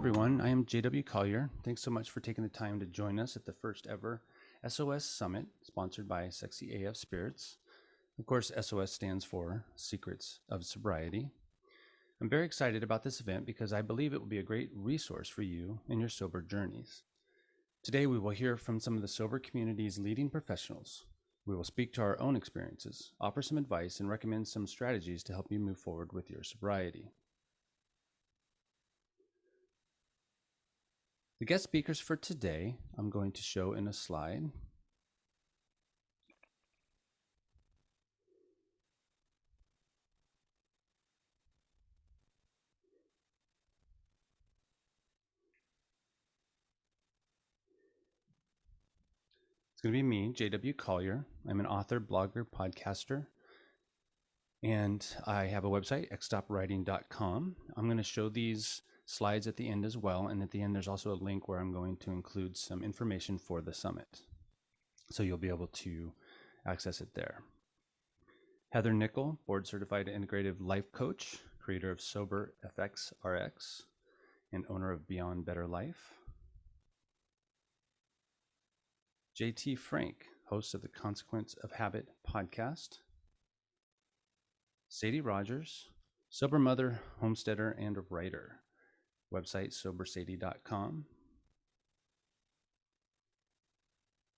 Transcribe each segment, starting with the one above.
everyone. I am JW Collier. Thanks so much for taking the time to join us at the first ever S.O.S. Summit, sponsored by Sexy AF Spirits. Of course, S.O.S. stands for Secrets of Sobriety. I'm very excited about this event because I believe it will be a great resource for you in your sober journeys. Today, we will hear from some of the sober community's leading professionals. We will speak to our own experiences, offer some advice, and recommend some strategies to help you move forward with your sobriety. The guest speakers for today, I'm going to show in a slide. It's going to be me, JW Collier. I'm an author, blogger, podcaster, and I have a website, xstopwriting.com. I'm going to show these slides at the end as well, and at the end there's also a link where I'm going to include some information for the summit, so you'll be able to access it there. Heather Nickel, board certified integrative life coach, creator of Sober FX RX, and owner of Beyond Better Life. JT Frank, host of the Consequence of Habit podcast. Sadie Rogers, sober mother, homesteader, and a writer. Website sobersadie.com.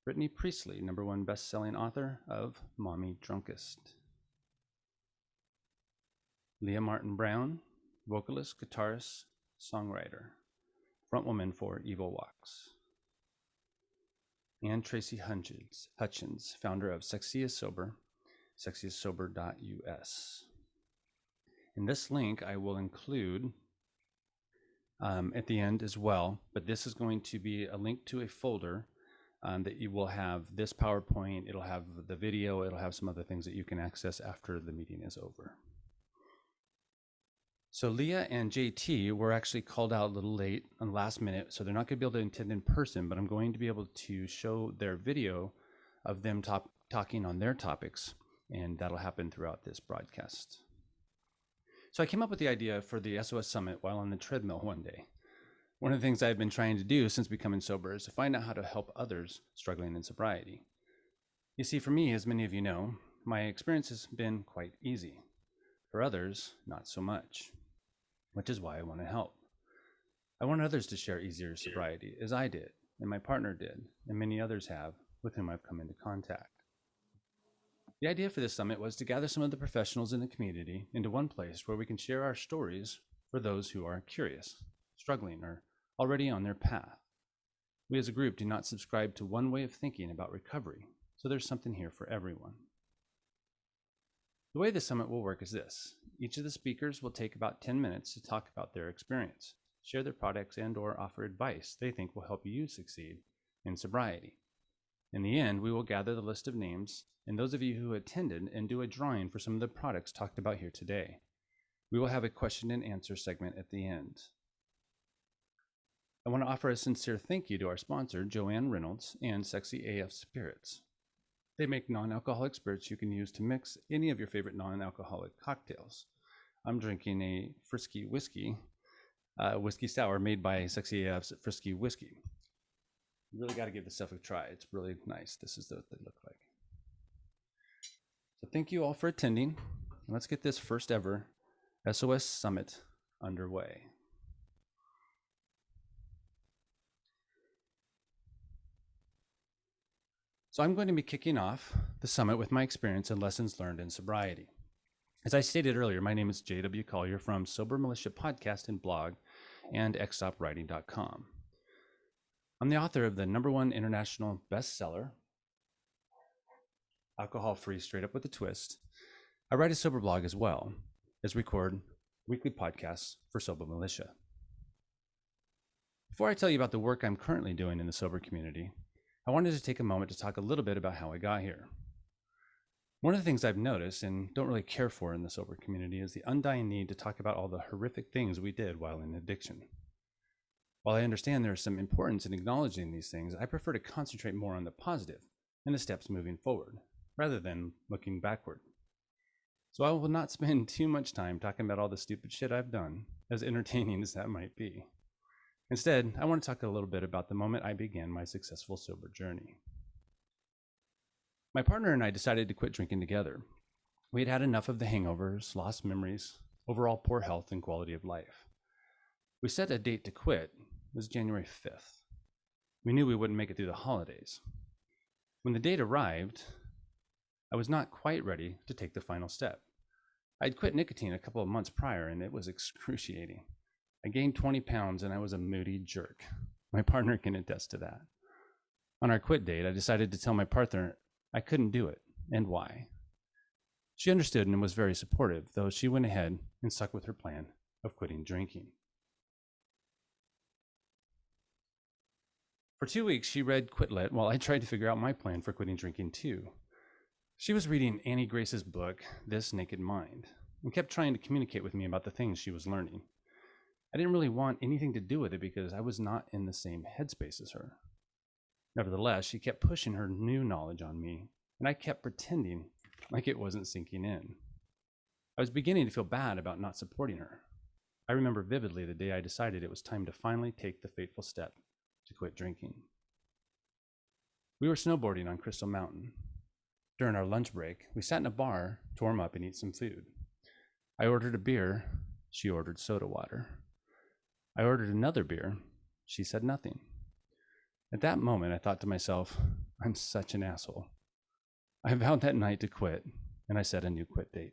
Brittany Priestley, #1 best-selling author of Mommy Drunkest. Leah Martin Brown, vocalist, guitarist, songwriter, frontwoman for Evil Walks. And Tracy Hutchins, founder of Sexy is Sober, sexyissober.us. In this link I will include at the end as well, but this is going to be a link to a folder that you will have this PowerPoint, it'll have the video, it'll have some other things that you can access after the meeting is over. So Leah and JT were actually called out a little late on the last minute, so they're not going to be able to attend in person, but I'm going to be able to show their video of them talking on their topics, and that'll happen throughout this broadcast. So I came up with the idea for the S.O.S. Summit while on the treadmill one day. One of the things I've been trying to do since becoming sober is to find out how to help others struggling in sobriety. You see, for me, as many of you know, my experience has been quite easy. For others, not so much, which is why I want to help. I want others to share easier sobriety as I did, and my partner did, and many others have with whom I've come into contact. The idea for this summit was to gather some of the professionals in the community into one place where we can share our stories for those who are curious, struggling, or already on their path. We as a group do not subscribe to one way of thinking about recovery, so there's something here for everyone. The way the summit will work is this. Each of the speakers will take about 10 minutes to talk about their experience, share their products, and/or offer advice they think will help you succeed in sobriety. In the end, we will gather the list of names and those of you who attended and do a drawing for some of the products talked about here today. We will have a question and answer segment at the end. I want to offer a sincere thank you to our sponsor, Joanne Reynolds and Sexy AF Spirits. They make non-alcoholic spirits you can use to mix any of your favorite non-alcoholic cocktails. I'm drinking a Frisky whiskey sour made by Sexy AF's Frisky Whiskey. You really got to give this stuff a try. It's really nice. This is what they look like. So thank you all for attending. Let's get this first ever S.O.S. Summit underway. So I'm going to be kicking off the summit with my experience and lessons learned in sobriety. As I stated earlier, my name is JW Collier from Sober Militia Podcast and blog and xstopwriting.com. I'm the author of the #1 international bestseller, Alcohol-Free Straight Up with a Twist. I write a sober blog as well as record weekly podcasts for Sober Militia. Before I tell you about the work I'm currently doing in the sober community, I wanted to take a moment to talk a little bit about how I got here. One of the things I've noticed and don't really care for in the sober community is the undying need to talk about all the horrific things we did while in addiction. While I understand there is some importance in acknowledging these things, I prefer to concentrate more on the positive and the steps moving forward, rather than looking backward. So I will not spend too much time talking about all the stupid shit I've done, as entertaining as that might be. Instead, I want to talk a little bit about the moment I began my successful sober journey. My partner and I decided to quit drinking together. We had had enough of the hangovers, lost memories, overall poor health, and quality of life. We set a date to quit. It was January 5th. We knew we wouldn't make it through the holidays. When the date arrived, I was not quite ready to take the final step. I'd quit nicotine a couple of months prior, and it was excruciating. I gained 20 pounds, and I was a moody jerk. My partner can attest to that. On our quit date, I decided to tell my partner I couldn't do it, and why. She understood and was very supportive, though she went ahead and stuck with her plan of quitting drinking. For 2 weeks, she read Quitlet while I tried to figure out my plan for quitting drinking too. She was reading Annie Grace's book, This Naked Mind, and kept trying to communicate with me about the things she was learning. I didn't really want anything to do with it because I was not in the same headspace as her. Nevertheless, she kept pushing her new knowledge on me, and I kept pretending like it wasn't sinking in. I was beginning to feel bad about not supporting her. I remember vividly the day I decided it was time to finally take the fateful step to quit drinking. We were snowboarding on Crystal Mountain. During our lunch break, we sat in a bar to warm up and eat some food. I ordered a beer. She ordered soda water. I ordered another beer. She said nothing. At that moment, I thought to myself, I'm such an asshole. I vowed that night to quit, and I set a new quit date.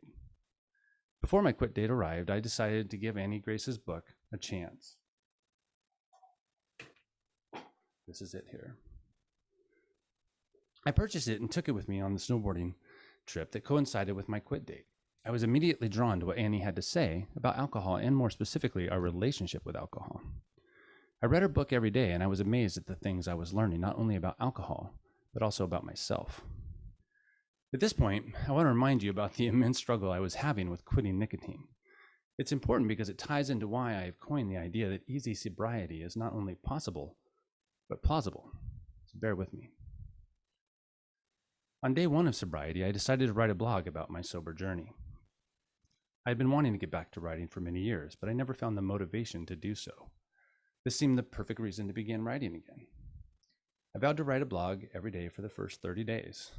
Before my quit date arrived, I decided to give Annie Grace's book a chance. This is it here. I purchased it and took it with me on the snowboarding trip that coincided with my quit date. I was immediately drawn to what Annie had to say about alcohol and more specifically our relationship with alcohol. I read her book every day and I was amazed at the things I was learning, not only about alcohol, but also about myself. At this point, I want to remind you about the immense struggle I was having with quitting nicotine. It's important because it ties into why I have coined the idea that easy sobriety is not only possible, but plausible. So bear with me. On day one of sobriety, I decided to write a blog about my sober journey. I had been wanting to get back to writing for many years, but I never found the motivation to do so. This seemed the perfect reason to begin writing again. I vowed to write a blog every day for the first 30 days,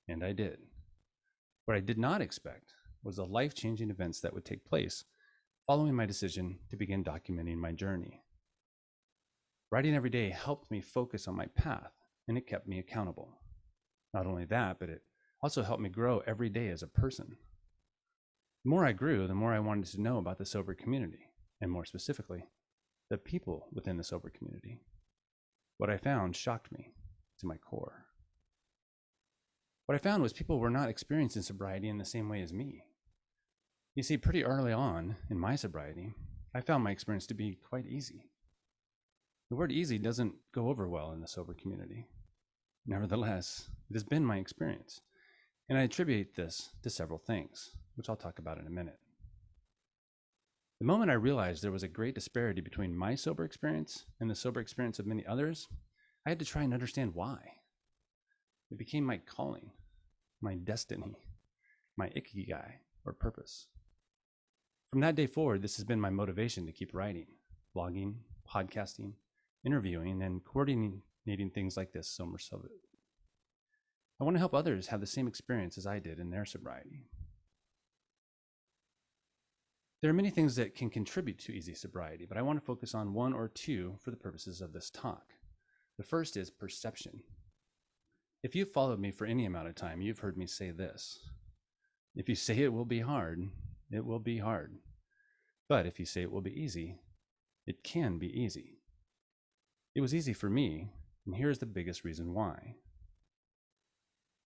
and I did. What I did not expect was the life-changing events that would take place following my decision to begin documenting my journey. Writing every day helped me focus on my path, and it kept me accountable. Not only that, but it also helped me grow every day as a person. The more I grew, the more I wanted to know about the sober community, and more specifically, the people within the sober community. What I found shocked me to my core. What I found was people were not experiencing sobriety in the same way as me. You see, pretty early on in my sobriety, I found my experience to be quite easy. The word easy doesn't go over well in the sober community. Nevertheless, it has been my experience, and I attribute this to several things, which I'll talk about in a minute. The moment I realized there was a great disparity between my sober experience and the sober experience of many others, I had to try and understand why. It became my calling, my destiny, my ikigai, or purpose. From that day forward, this has been my motivation to keep writing, blogging, podcasting, interviewing, and coordinating things like this Sober Summit. I want to help others have the same experience as I did in their sobriety. There are many things that can contribute to easy sobriety, but I want to focus on one or two for the purposes of this talk. The first is perception. If you've followed me for any amount of time, you've heard me say this. If you say it will be hard, it will be hard. But if you say it will be easy, it can be easy. It was easy for me, and here's the biggest reason why.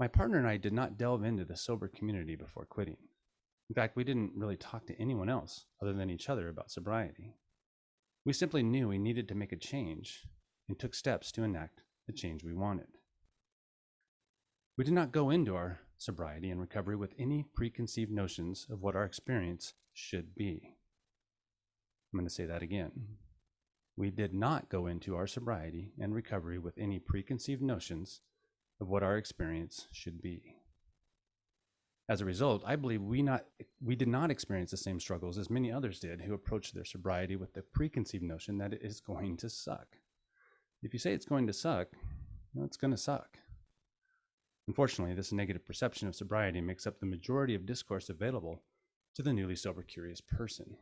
My partner and I did not delve into the sober community before quitting. In fact, we didn't really talk to anyone else other than each other about sobriety. We simply knew we needed to make a change and took steps to enact the change we wanted. We did not go into our sobriety and recovery with any preconceived notions of what our experience should be. I'm going to say that again. We did not go into our sobriety and recovery with any preconceived notions of what our experience should be. As a result, I believe we did not experience the same struggles as many others did who approached their sobriety with the preconceived notion that it is going to suck. If you say it's going to suck, well, it's going to suck. Unfortunately, this negative perception of sobriety makes up the majority of discourse available to the newly sober curious person.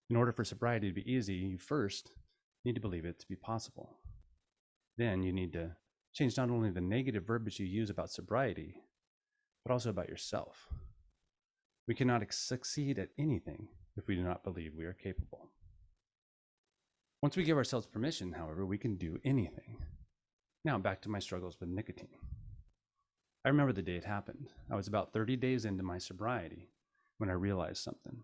In order for sobriety to be easy, you first need to believe it to be possible. Then you need to change not only the negative verbiage you use about sobriety, but also about yourself. We cannot succeed at anything if we do not believe we are capable. Once we give ourselves permission, however, we can do anything. Now back to my struggles with nicotine. I remember the day it happened. I was about 30 days into my sobriety when I realized something.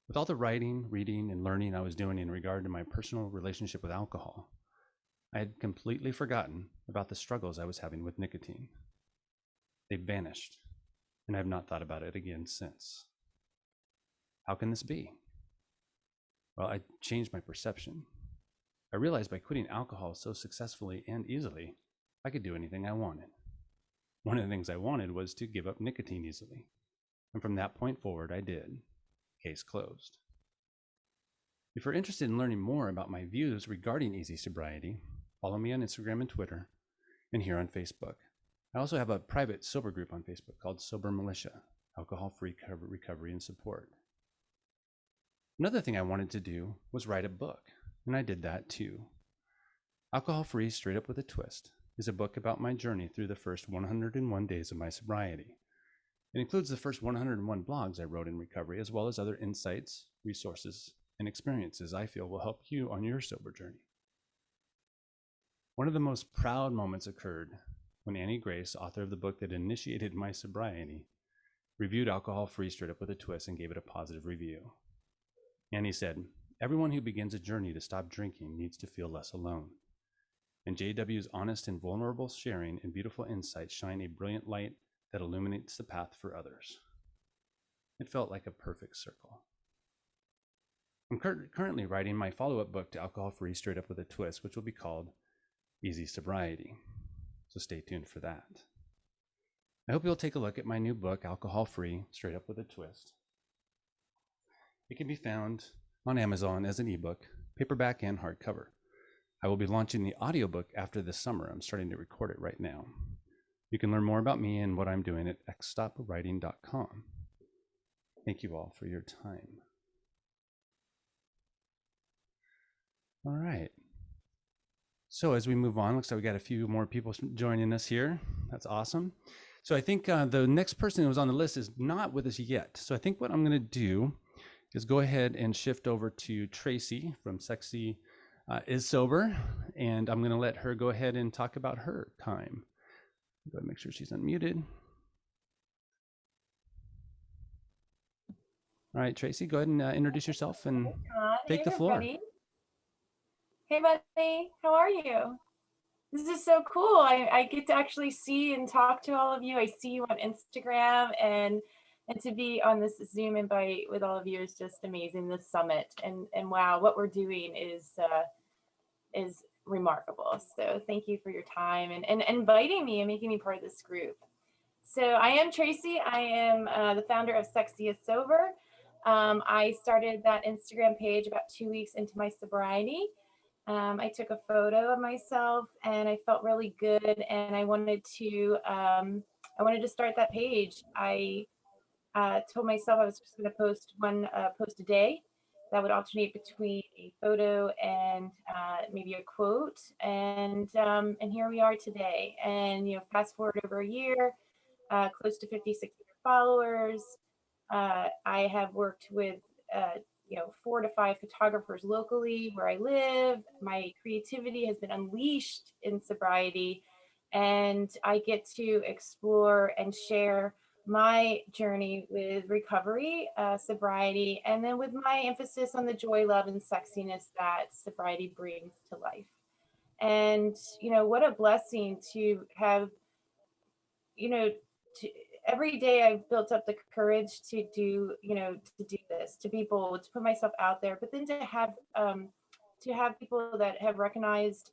With all the writing, reading, and learning I was doing in regard to my personal relationship with alcohol, I had completely forgotten about the struggles I was having with nicotine. They vanished, and I have not thought about it again since. How can this be? Well, I changed my perception. I realized by quitting alcohol so successfully and easily, I could do anything I wanted. One of the things I wanted was to give up nicotine easily. And from that point forward, I did. Case closed. If you're interested in learning more about my views regarding easy sobriety, follow me on Instagram and Twitter, and here on Facebook. I also have a private sober group on Facebook called Sober Militia, Alcohol-Free Recovery and Support. Another thing I wanted to do was write a book, and I did that too. Alcohol-Free Straight Up with a Twist is a book about my journey through the first 101 days of my sobriety. It includes the first 101 blogs I wrote in recovery, as well as other insights, resources, and experiences I feel will help you on your sober journey. One of the most proud moments occurred when Annie Grace, author of the book that initiated my sobriety, reviewed Alcohol-Free Straight Up with a Twist and gave it a positive review. Annie said, "Everyone who begins a journey to stop drinking needs to feel less alone. And JW's honest and vulnerable sharing and beautiful insights shine a brilliant light that illuminates the path for others." It felt like a perfect circle. I'm currently writing my follow-up book to Alcohol-Free Straight Up with a Twist, which will be called Easy Sobriety. So stay tuned for that. I hope you'll take a look at my new book, Alcohol-Free Straight Up with a Twist. It can be found on Amazon as an ebook, paperback, and hardcover. I will be launching the audiobook after this summer. I'm starting to record it right now. You can learn more about me and what I'm doing at xstopwriting.com. Thank you all for your time. All right. So as we move on, looks like we got a few more people joining us here. That's awesome. So I think the next person who was on the list is not with us yet. So I think what I'm going to do is go ahead and shift over to Tracy from Sexy is Sober, and I'm going to let her go ahead and talk about her time. Go ahead and make sure she's unmuted. All right, Tracy, go ahead and introduce yourself and take the floor. Hey, buddy, how are you? This is so cool. I get to actually see and talk to all of you. I see you on Instagram, and to be on this Zoom invite with all of you is just amazing. This summit and wow, what we're doing is remarkable. So thank you for your time and inviting me and making me part of this group. So I am Tracy. I am the founder of Sexy is Sober. I started that Instagram page about 2 weeks into my sobriety. I took a photo of myself and I felt really good, and I wanted to start that page. I told myself I was just going to post one post a day that would alternate between a photo and maybe a quote, and here we are today. And fast forward over a year, close to 5,600 followers. I have worked with 4 to 5 photographers locally where I live. My creativity has been unleashed in sobriety, and I get to explore and share my journey with recovery, sobriety, and then with my emphasis on the joy, love, and sexiness that sobriety brings to life. And what a blessing to have, to every day I've built up the courage to do, to do this, to be bold, to put myself out there, but then to have people that have recognized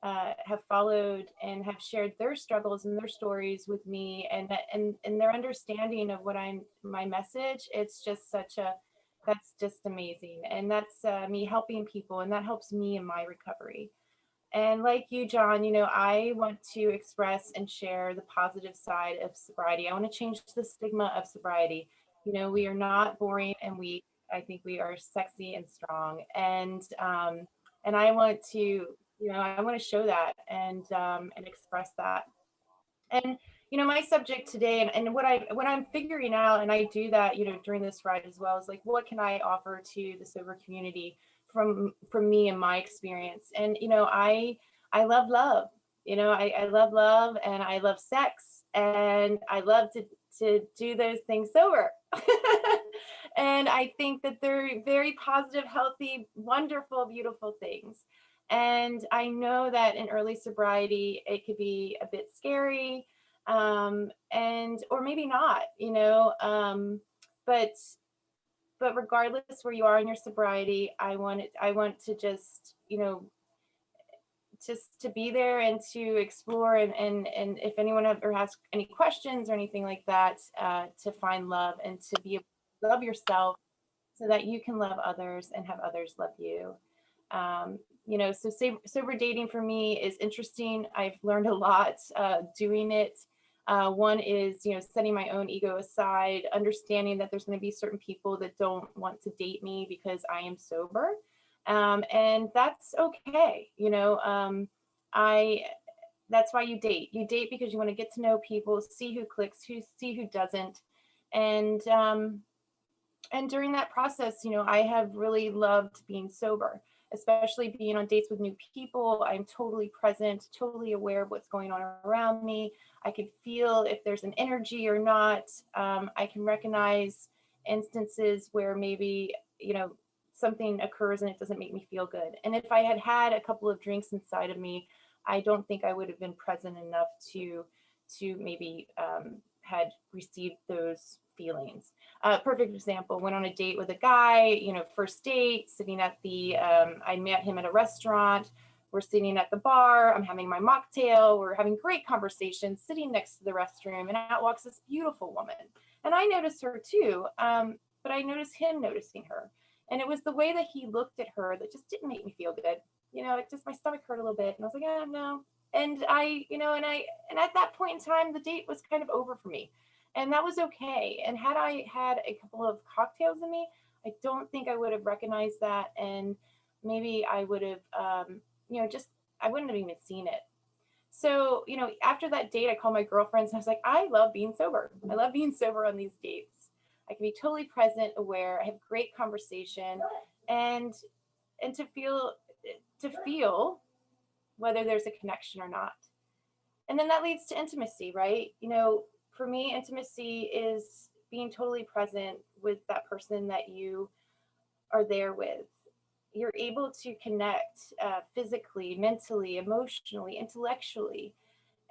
have followed and have shared their struggles and their stories with me, and their understanding of what my message. It's just that's just amazing, and that's me helping people, and that helps me in my recovery. And like you, John, I want to express and share the positive side of sobriety. I want to change the stigma of sobriety. We are not boring and weak. I think we are sexy and strong. And I want to, I want to show that and express that. And my subject today, and what I'm figuring out, and I do that during this ride as well, is like, what can I offer to the sober community from me and my experience. And I love love. I love love, and I love sex, and I love to do those things sober. And I think that they're very positive, healthy, wonderful, beautiful things. And I know that in early sobriety, it could be a bit scary, and or maybe not, but regardless where you are in your sobriety, I want to just, just to be there and to explore, and if anyone ever has any questions or anything like that, to find love and to be able to love yourself so that you can love others and have others love you. So sober dating for me is interesting. I've learned a lot doing it. One is, setting my own ego aside, understanding that there's going to be certain people that don't want to date me because I am sober. And that's okay. I that's why you date. You date because you want to get to know people, see who clicks, see who doesn't. And during that process, I have really loved being sober, especially being on dates with new people. I'm totally present, totally aware of what's going on around me. I can feel if there's an energy or not. I can recognize instances where maybe, something occurs and it doesn't make me feel good. And if I had had a couple of drinks inside of me, I don't think I would have been present enough to maybe had received those feelings. Perfect example, went on a date with a guy, first date, sitting at I met him at a restaurant. We're sitting at the bar. I'm having my mocktail. We're having great conversation, sitting next to the restroom, and out walks this beautiful woman. And I noticed her too, but I noticed him noticing her. And it was the way that he looked at her that just didn't make me feel good. It just, my stomach hurt a little bit. And I was like, oh, no. And and at that point in time, the date was kind of over for me. And that was okay. And had I had a couple of cocktails in me, I don't think I would have recognized that. And maybe I would have, I wouldn't have even seen it. So, after that date, I called my girlfriends and I was like, I love being sober. I love being sober on these dates. I can be totally present, aware. I have great conversation, and to feel whether there's a connection or not. And then that leads to intimacy, right? For me, intimacy is being totally present with that person that you are there with. You're able to connect physically, mentally, emotionally, intellectually,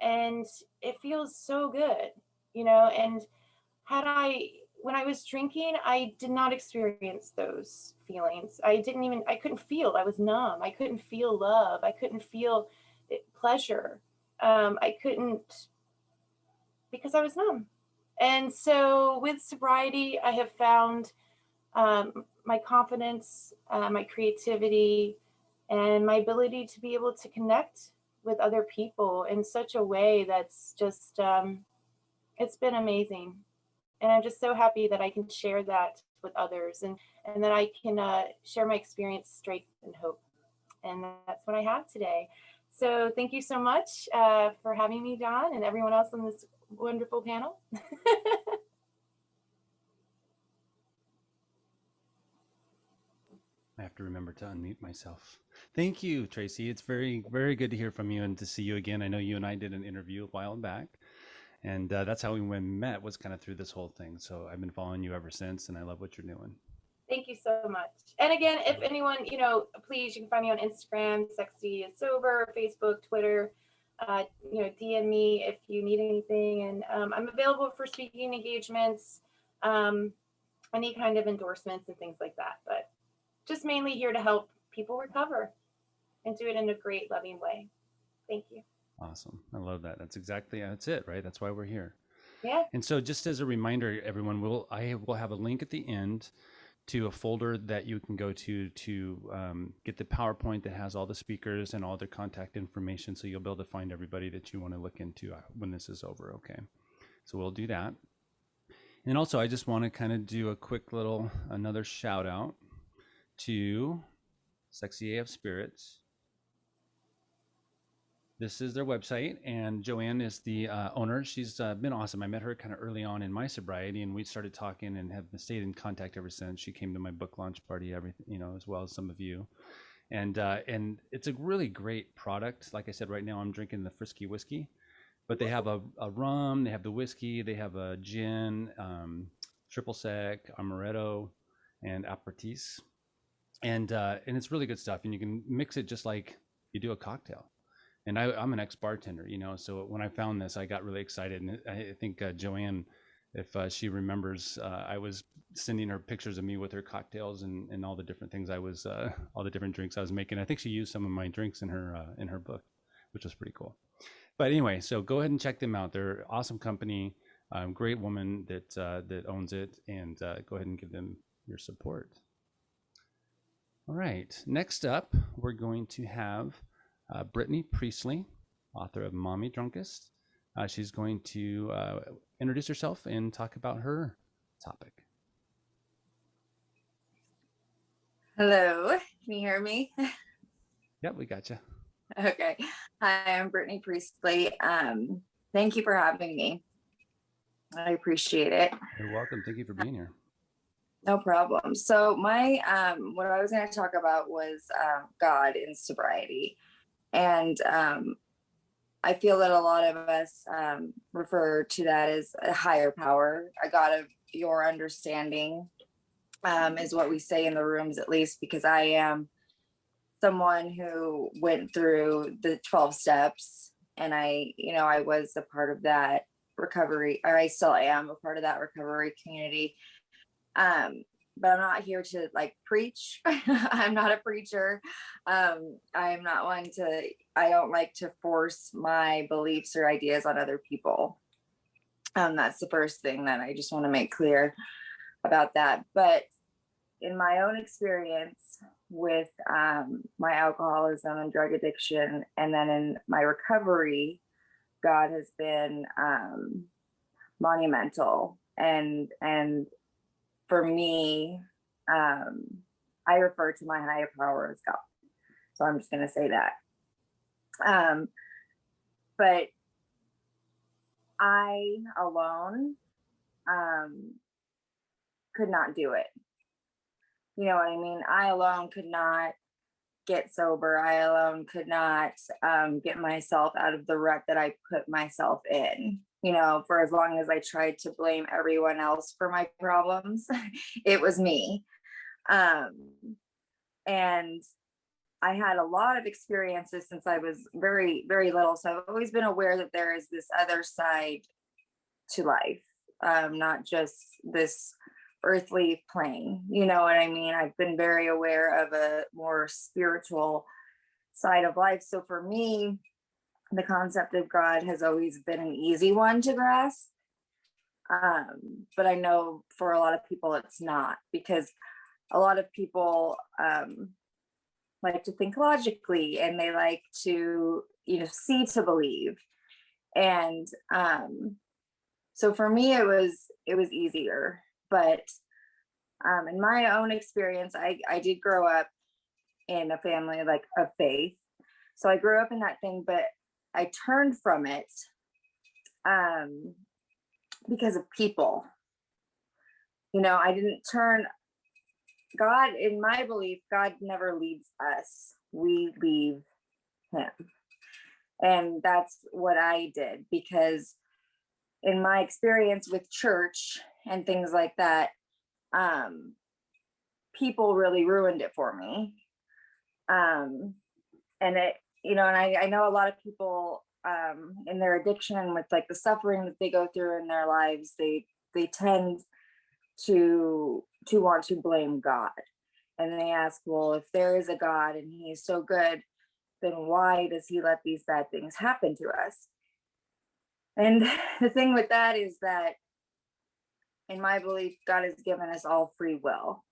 and it feels so good, And when I was drinking, I did not experience those feelings. I couldn't feel. I was numb. I couldn't feel love. I couldn't feel pleasure. I couldn't, because I was numb. And so with sobriety, I have found my confidence, my creativity, and my ability to be able to connect with other people in such a way that's just, it's been amazing. And I'm just so happy that I can share that with others, and that I can share my experience, strength, and hope. And that's what I have today. So thank you so much for having me, John, and everyone else on this wonderful panel. I have to remember to unmute myself. Thank you, Tracy. It's very, very good to hear from you and to see you again. I know you and I did an interview a while back, and that's how we met, was kind of through this whole thing. So I've been following you ever since, and I love what you're doing. Thank you so much. And again, if anyone, please, you can find me on Instagram, Sexy is Sober, Facebook, Twitter. DM me if you need anything. And I'm available for speaking engagements, any kind of endorsements and things like that. But just mainly here to help people recover and do it in a great, loving way. Thank you. Awesome. I love that. That's it, right? That's why we're here. Yeah. And so just as a reminder, everyone, I will have a link at the end to a folder that you can go to get the PowerPoint that has all the speakers and all their contact information. So you'll be able to find everybody that you want to look into when this is over. Okay. So we'll do that. And also, I just want to kind of do a quick another shout out to Sexy AF Spirits. This is their website, and Joanne is the owner. She's been awesome. I met her kind of early on in my sobriety, and we started talking and have stayed in contact ever since. She came to my book launch party, everything, as well as some of you. And it's a really great product. Like I said, right now I'm drinking the Frisky whiskey, but they have a rum, they have the whiskey, they have a gin, triple sec, amaretto, and aperitif, and it's really good stuff. And you can mix it just like you do a cocktail. And I'm an ex-bartender, so when I found this, I got really excited. And I think Joanne, if she remembers, I was sending her pictures of me with her cocktails and all the different things all the different drinks I was making. I think she used some of my drinks in her book, which was pretty cool. But anyway, so go ahead and check them out. They're an awesome company, great woman that owns it, and go ahead and give them your support. All right, next up, we're going to have Brittany Priestley, author of Mommy Drunkest. She's going to introduce herself and talk about her topic. Hello, can you hear me? Yep, we got you. Okay. Hi, I'm Brittany Priestley. Thank you for having me. I appreciate it. You're welcome. Thank you for being here. No problem. So my what I was going to talk about was God in sobriety. And I feel that a lot of us refer to that as a higher power, a God of your understanding, is what we say in the rooms, at least, because I am someone who went through the 12 steps, and I was a part of that recovery, or I still am a part of that recovery community. But I'm not here to preach. I'm not a preacher. I'm not one I don't like to force my beliefs or ideas on other people. That's the first thing that I just want to make clear about that. But in my own experience with my alcoholism and drug addiction, and then in my recovery, God has been monumental. And for me, I refer to my higher power as God. So I'm just going to say that. But I alone could not do it. You know what I mean? I alone could not get sober. I alone could not get myself out of the rut that I put myself in. For as long as I tried to blame everyone else for my problems, it was me. And I had a lot of experiences since I was very, very little. So I've always been aware that there is this other side to life, not just this earthly plane. You know what I mean? I've been very aware of a more spiritual side of life. So for me, the concept of God has always been an easy one to grasp. But I know for a lot of people it's not, because a lot of people like to think logically, and they like to, see to believe. And so for me, it was easier. But in my own experience, I did grow up in a family of faith. So I grew up in that thing, but I turned from it because of people. I didn't turn. God, in my belief, God never leaves us. We leave him. And that's what I did, because in my experience with church and things like that, people really ruined it for me. And it, and I know a lot of people in their addiction, with the suffering that they go through in their lives, they tend to want to blame God. And they ask, well, if there is a God and he is so good, then why does he let these bad things happen to us? And the thing with that is that, in my belief, God has given us all free will.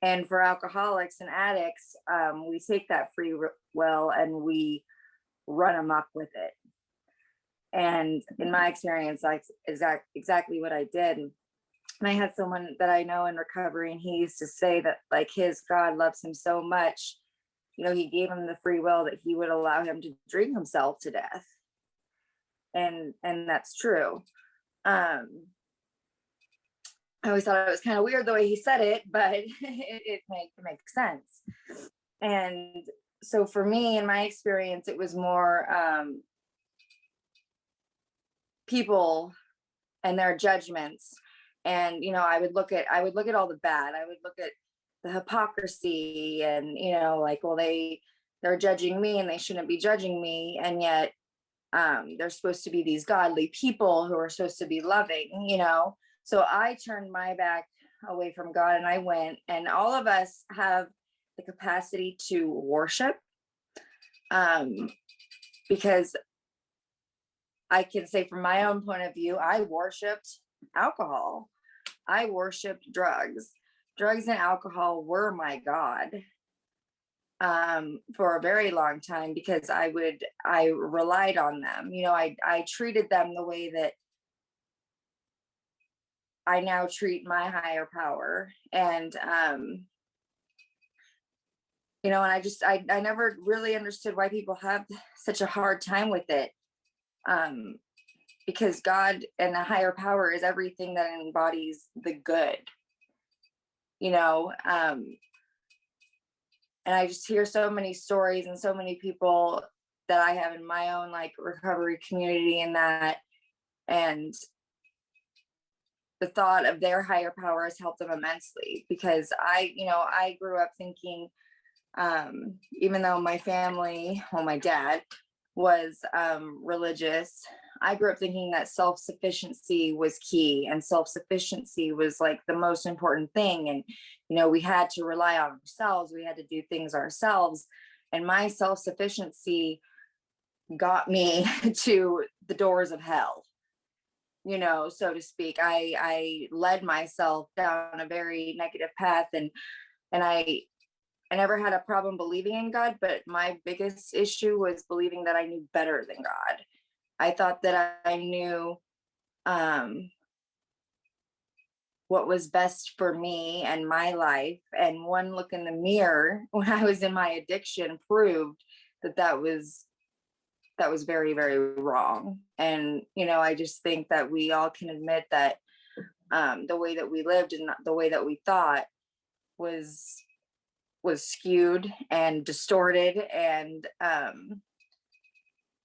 And for alcoholics and addicts, we take that free will and we run amok with it. And in my experience, that's exactly what I did. And I had someone that I know in recovery, and he used to say that, like, his God loves him so much, he gave him the free will that he would allow him to drink himself to death. And that's true. I always thought it was kind of weird the way he said it, but it makes sense. And so for me, in my experience, it was more people and their judgments. And I would look at all the bad. I would look at the hypocrisy, and like, well, they're judging me and they shouldn't be judging me, and yet they're supposed to be these godly people who are supposed to be loving. So I turned my back away from God, and I went. And all of us have the capacity to worship, because I can say from my own point of view, I worshiped alcohol. I worshiped drugs. Drugs and alcohol were my God for a very long time, because I relied on them. I treated them the way that I now treat my higher power. And and I never really understood why people have such a hard time with it. Because God and the higher power is everything that embodies the good, and I just hear so many stories and so many people that I have in my own recovery community, and the thought of their higher power has helped them immensely, because I grew up thinking, even though my family, my dad was religious, I grew up thinking that self-sufficiency was key, and self-sufficiency was the most important thing. And, we had to rely on ourselves. We had to do things ourselves. And my self-sufficiency got me to the doors of hell, so to speak. I led myself down a very negative path, and I never had a problem believing in God, but my biggest issue was believing that I knew better than God. I thought that I knew what was best for me and my life. And one look in the mirror when I was in my addiction proved that was very, very wrong. And, I just think that we all can admit that the way that we lived and the way that we thought was skewed and distorted. And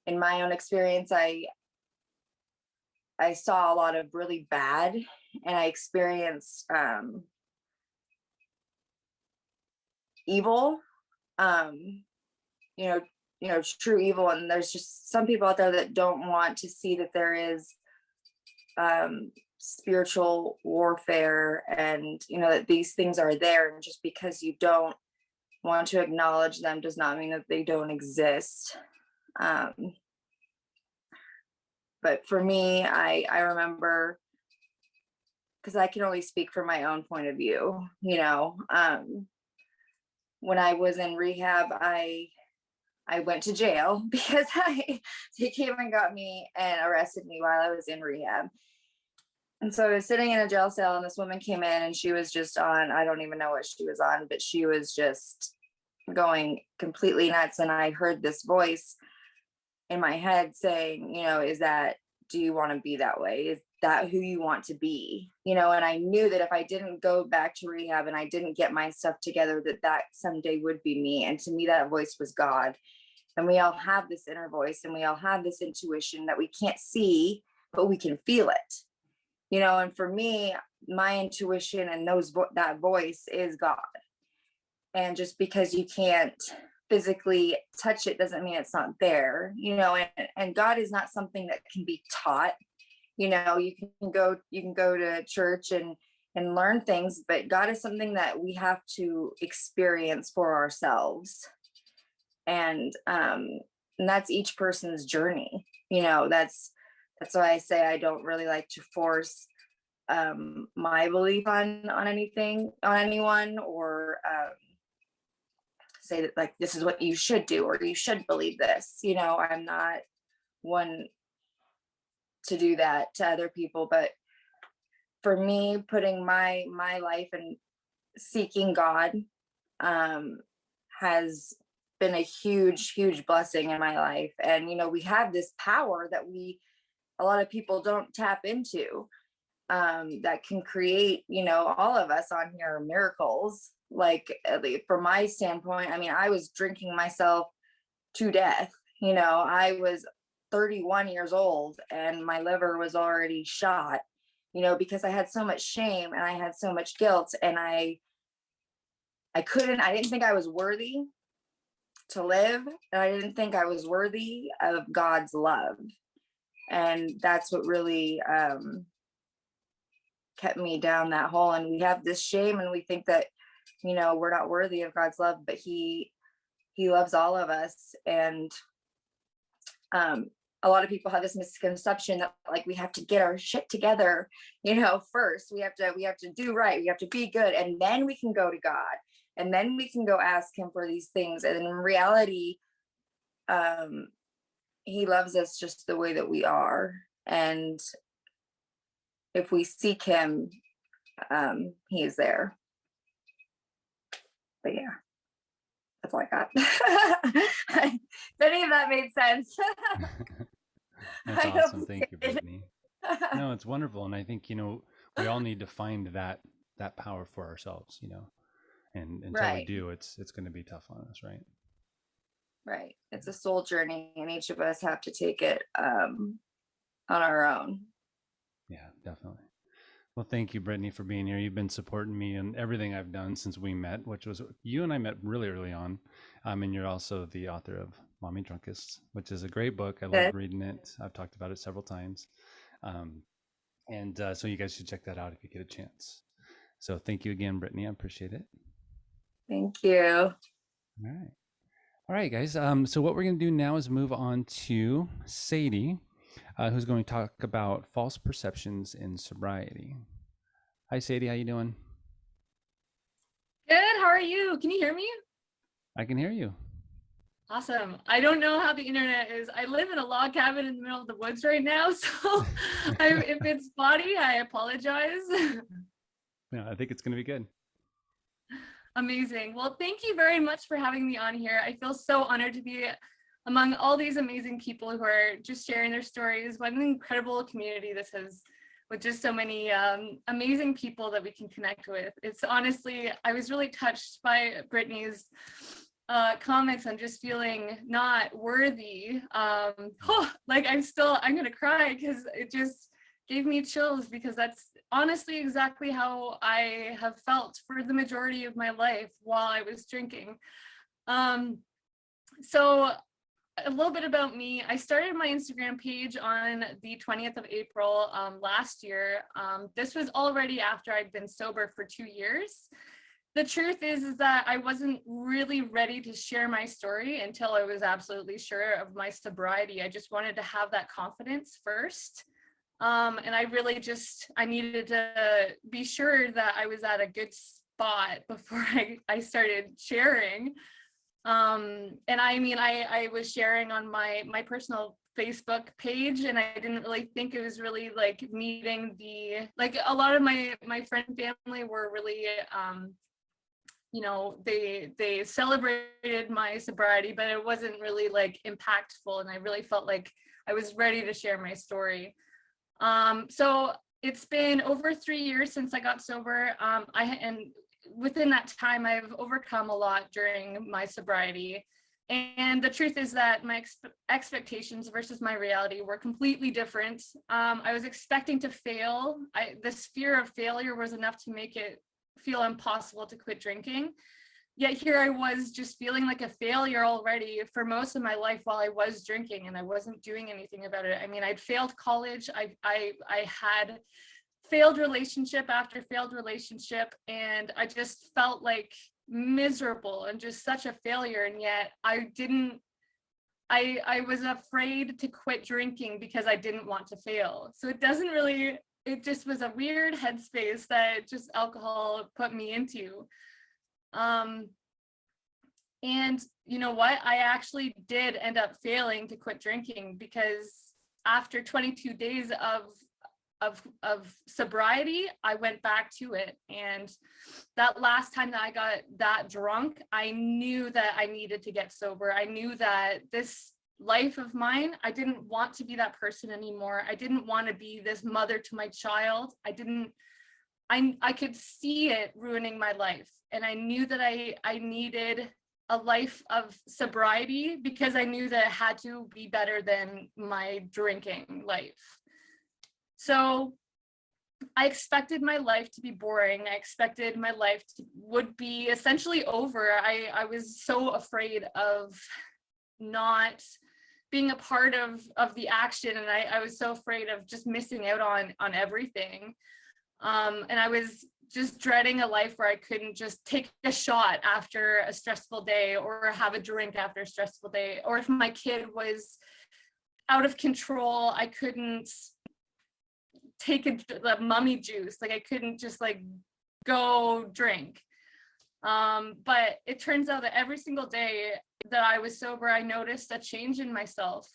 in my own experience, I saw a lot of really bad, and I experienced evil, true evil. And there's just some people out there that don't want to see that there is spiritual warfare, and that these things are there, and just because you don't want to acknowledge them does not mean that they don't exist. But for me, I remember, because I can only speak from my own point of view, when I was in rehab, I went to jail because they came and got me and arrested me while I was in rehab. And so I was sitting in a jail cell, and this woman came in, and she was just on, I don't even know what she was on, but she was just going completely nuts. And I heard this voice in my head saying, do you want to be that way? Is that who you want to be? And I knew that if I didn't go back to rehab and I didn't get my stuff together, that someday would be me. And to me, that voice was God. And we all have this inner voice, and we all have this intuition that we can't see, but we can feel it. And for me, my intuition and that voice is God. And just because you can't physically touch it doesn't mean it's not there, and God is not something that can be taught. You can go to church and learn things, but God is something that we have to experience for ourselves. And that's each person's journey. That's why I say I don't really like to force my belief on anything, on anyone, or say that like this is what you should do or you should believe this. I'm not one to do that to other people, but for me, putting my life and seeking God has been a huge blessing in my life. And we have this power that a lot of people don't tap into, that can create, all of us on here miracles. Like, at least from my standpoint, I mean, I was drinking myself to death. I was 31 years old and my liver was already shot, because I had so much shame and I had so much guilt, and I didn't think I was worthy to live, and I didn't think I was worthy of God's love. And that's what really kept me down that hole. And we have this shame and we think that, we're not worthy of God's love, but he loves all of us. And a lot of people have this misconception that like we have to get our shit together, first. We have to do right. We have to be good, and then we can go to God, and then we can go ask him for these things. And in reality, he loves us just the way that we are. And if we seek him, he is there. But yeah, that's all I got. If any of that made sense. That's awesome. Thank you, Brittany. No, it's wonderful. And I think, we all need to find that power for ourselves, and until Right. we do, it's going to be tough on us. Right. Right. It's a soul journey, and each of us have to take it on our own. Yeah, definitely. Well, thank you, Brittany, for being here. You've been supporting me in everything I've done since we met, which was you and I met really early on. And you're also the author of Mommy Drunkest, which is a great book. I love reading it. I've talked about it several times. So you guys should check that out if you get a chance. So thank you again, Brittany. I appreciate it. Thank you. All right, guys. So what we're going to do now is move on to Sadie, who's going to talk about false perceptions in sobriety. Hi, Sadie. How you doing? Good. How are you? Can you hear me? I can hear you. Awesome. I don't know how the internet is. I live in a log cabin in the middle of the woods right now, so if it's spotty, I apologize. Yeah, I think it's going to be good. Amazing. Well, thank you very much for having me on here. I feel so honored to be among all these amazing people who are just sharing their stories. What an incredible community this is, with just so many amazing people that we can connect with. It's honestly, I was really touched by Brittany's comments on just feeling not worthy. Like I'm gonna cry because it just gave me chills, because that's honestly exactly how I have felt for the majority of my life while I was drinking. So a little bit about me. I started my Instagram page on the 20th of April last year. This was already after I'd been sober for 2 years. The truth is that I wasn't really ready to share my story until I was absolutely sure of my sobriety. I just wanted to have that confidence first. And I really I needed to be sure that I was at a good spot before I started sharing. And I mean, I was sharing on my personal Facebook page, and I didn't really think it was really like meeting like a lot of my friend and family were really, they celebrated my sobriety, but it wasn't really like impactful. And I really felt like I was ready to share my story. So it's been over 3 years since I got sober. And within that time, I've overcome a lot during my sobriety. And the truth is that my expectations versus my reality were completely different. I was expecting to fail. This fear of failure was enough to make it feel impossible to quit drinking. Yet here I was just feeling like a failure already for most of my life while I was drinking, and I wasn't doing anything about it. I mean, I'd failed college. I had failed relationship after failed relationship, and I just felt like miserable and just such a failure. And yet I was afraid to quit drinking because I didn't want to fail. So it just was a weird headspace that just alcohol put me into. And you know what? I actually did end up failing to quit drinking, because after 22 days of sobriety, I went back to it. And that last time that I got that drunk, I knew that I needed to get sober. I knew that this life of mine, I didn't want to be that person anymore. I didn't want to be this mother to my child. I could see it ruining my life. And I knew that I needed a life of sobriety, because I knew that it had to be better than my drinking life. So I expected my life to be boring. I expected my life would be essentially over. I was so afraid of not being a part of the action, and I was so afraid of just missing out on everything. And I was just dreading a life where I couldn't just take a shot after a stressful day, or have a drink after a stressful day, or if my kid was out of control, I couldn't take a mummy juice. Like I couldn't just like go drink. But it turns out that every single day that I was sober, I noticed a change in myself.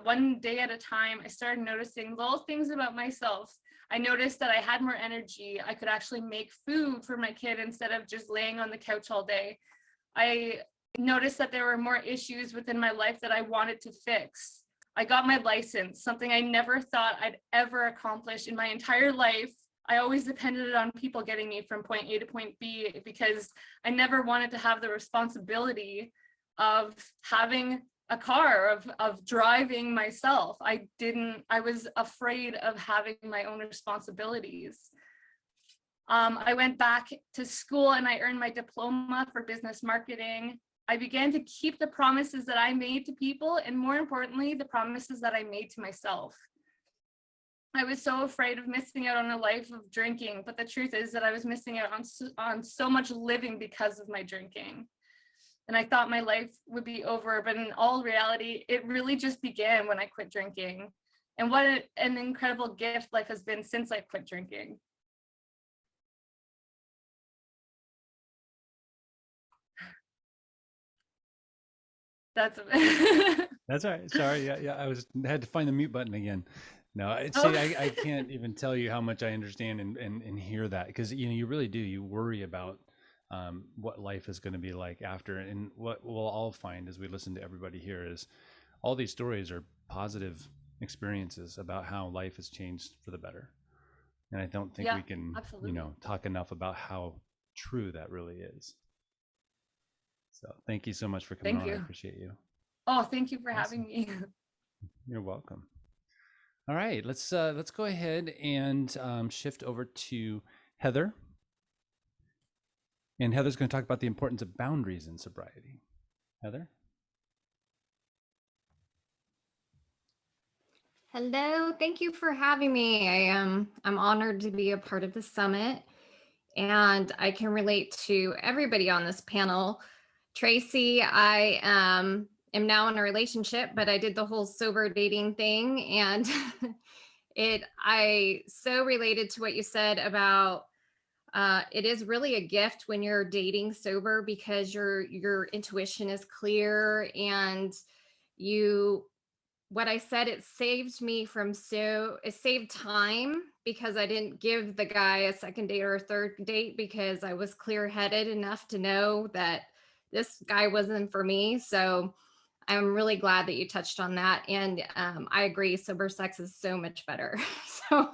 One day at a time, I started noticing little things about myself. I noticed that I had more energy. I could actually make food for my kid instead of just laying on the couch all day. I noticed that there were more issues within my life that I wanted to fix. I got my license, something I never thought I'd ever accomplish in my entire life. I always depended on people getting me from point A to point B, because I never wanted to have the responsibility of having a car, of driving myself. I was afraid of having my own responsibilities. I went back to school and I earned my diploma for business marketing. I began to keep the promises that I made to people, and more importantly, the promises that I made to myself. I was so afraid of missing out on a life of drinking, but the truth is that I was missing out on so much living because of my drinking. And I thought my life would be over, but in all reality, it really just began when I quit drinking. And what an incredible gift life has been since I quit drinking. That's That's all right. Sorry. Yeah. I had to find the mute button again. No, I can't even tell you how much I understand and hear that, because you really do. You worry about what life is going to be like after, and what we'll all find as we listen to everybody here is all these stories are positive experiences about how life has changed for the better. And I don't think we can, absolutely, talk enough about how true that really is. So thank you so much for coming on. I appreciate you. Oh, thank you for having me. You're welcome. All right, let's go ahead and shift over to Heather. And Heather's going to talk about the importance of boundaries in sobriety. Heather? Hello, thank you for having me. I'm honored to be a part of the summit, and I can relate to everybody on this panel. Tracy, I am now in a relationship, but I did the whole sober dating thing, and I so related to what you said about it is really a gift when you're dating sober, because your intuition is clear, and what I said, it saved time, because I didn't give the guy a second date or a third date, because I was clear-headed enough to know that this guy wasn't for me. So I'm really glad that you touched on that. And I agree, sober sex is so much better. So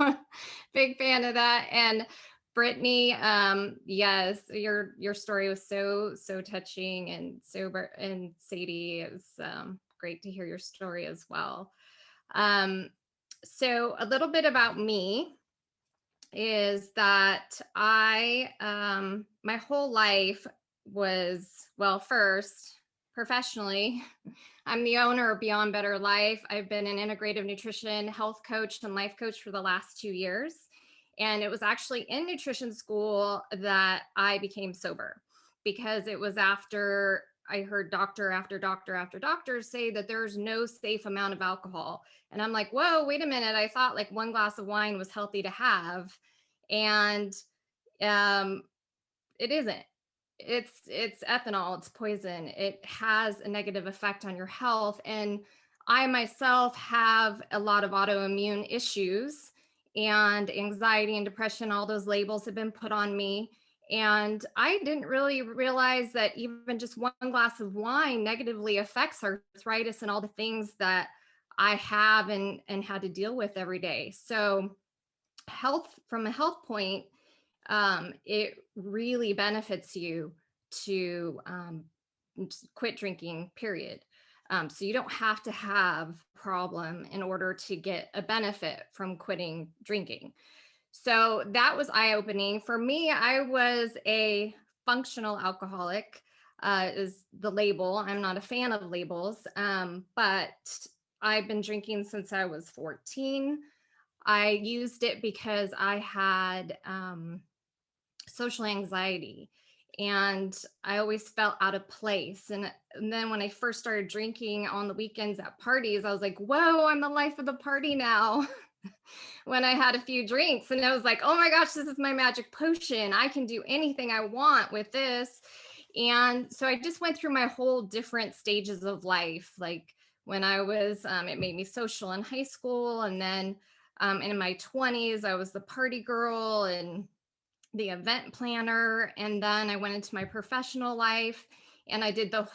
big fan of that. And Brittany, yes, your story was so touching and sober. And Sadie, it was great to hear your story as well. So a little bit about me is that I, my whole life was, well, first, professionally, I'm the owner of Beyond Better Life. I've been an integrative nutrition health coach and life coach for the last 2 years. And it was actually in nutrition school that I became sober, because it was after I heard doctor after doctor after doctor say that there's no safe amount of alcohol. And I'm like, whoa, wait a minute. I thought like 1 glass of wine was healthy to have. And um, it isn't. It's ethanol, it's poison. It has a negative effect on your health. And I myself have a lot of autoimmune issues and anxiety and depression. All those labels have been put on me. And I didn't really realize that even just 1 glass of wine negatively affects arthritis and all the things that I have and had to deal with every day. So health, from a health point, it really benefits you to quit drinking, period. So you don't have to have a problem in order to get a benefit from quitting drinking. So that was eye-opening. For me, I was a functional alcoholic, is the label. I'm not a fan of labels, but I've been drinking since I was 14. I used it because I had social anxiety and I always felt out of place. And then when I first started drinking on the weekends at parties, I was like, whoa, I'm the life of the party now. When I had a few drinks, and I was like, oh my gosh, this is my magic potion. I can do anything I want with this. And so I just went through my whole different stages of life. Like when I was, it made me social in high school. And then in my 20s, I was the party girl and the event planner. And then I went into my professional life and I did the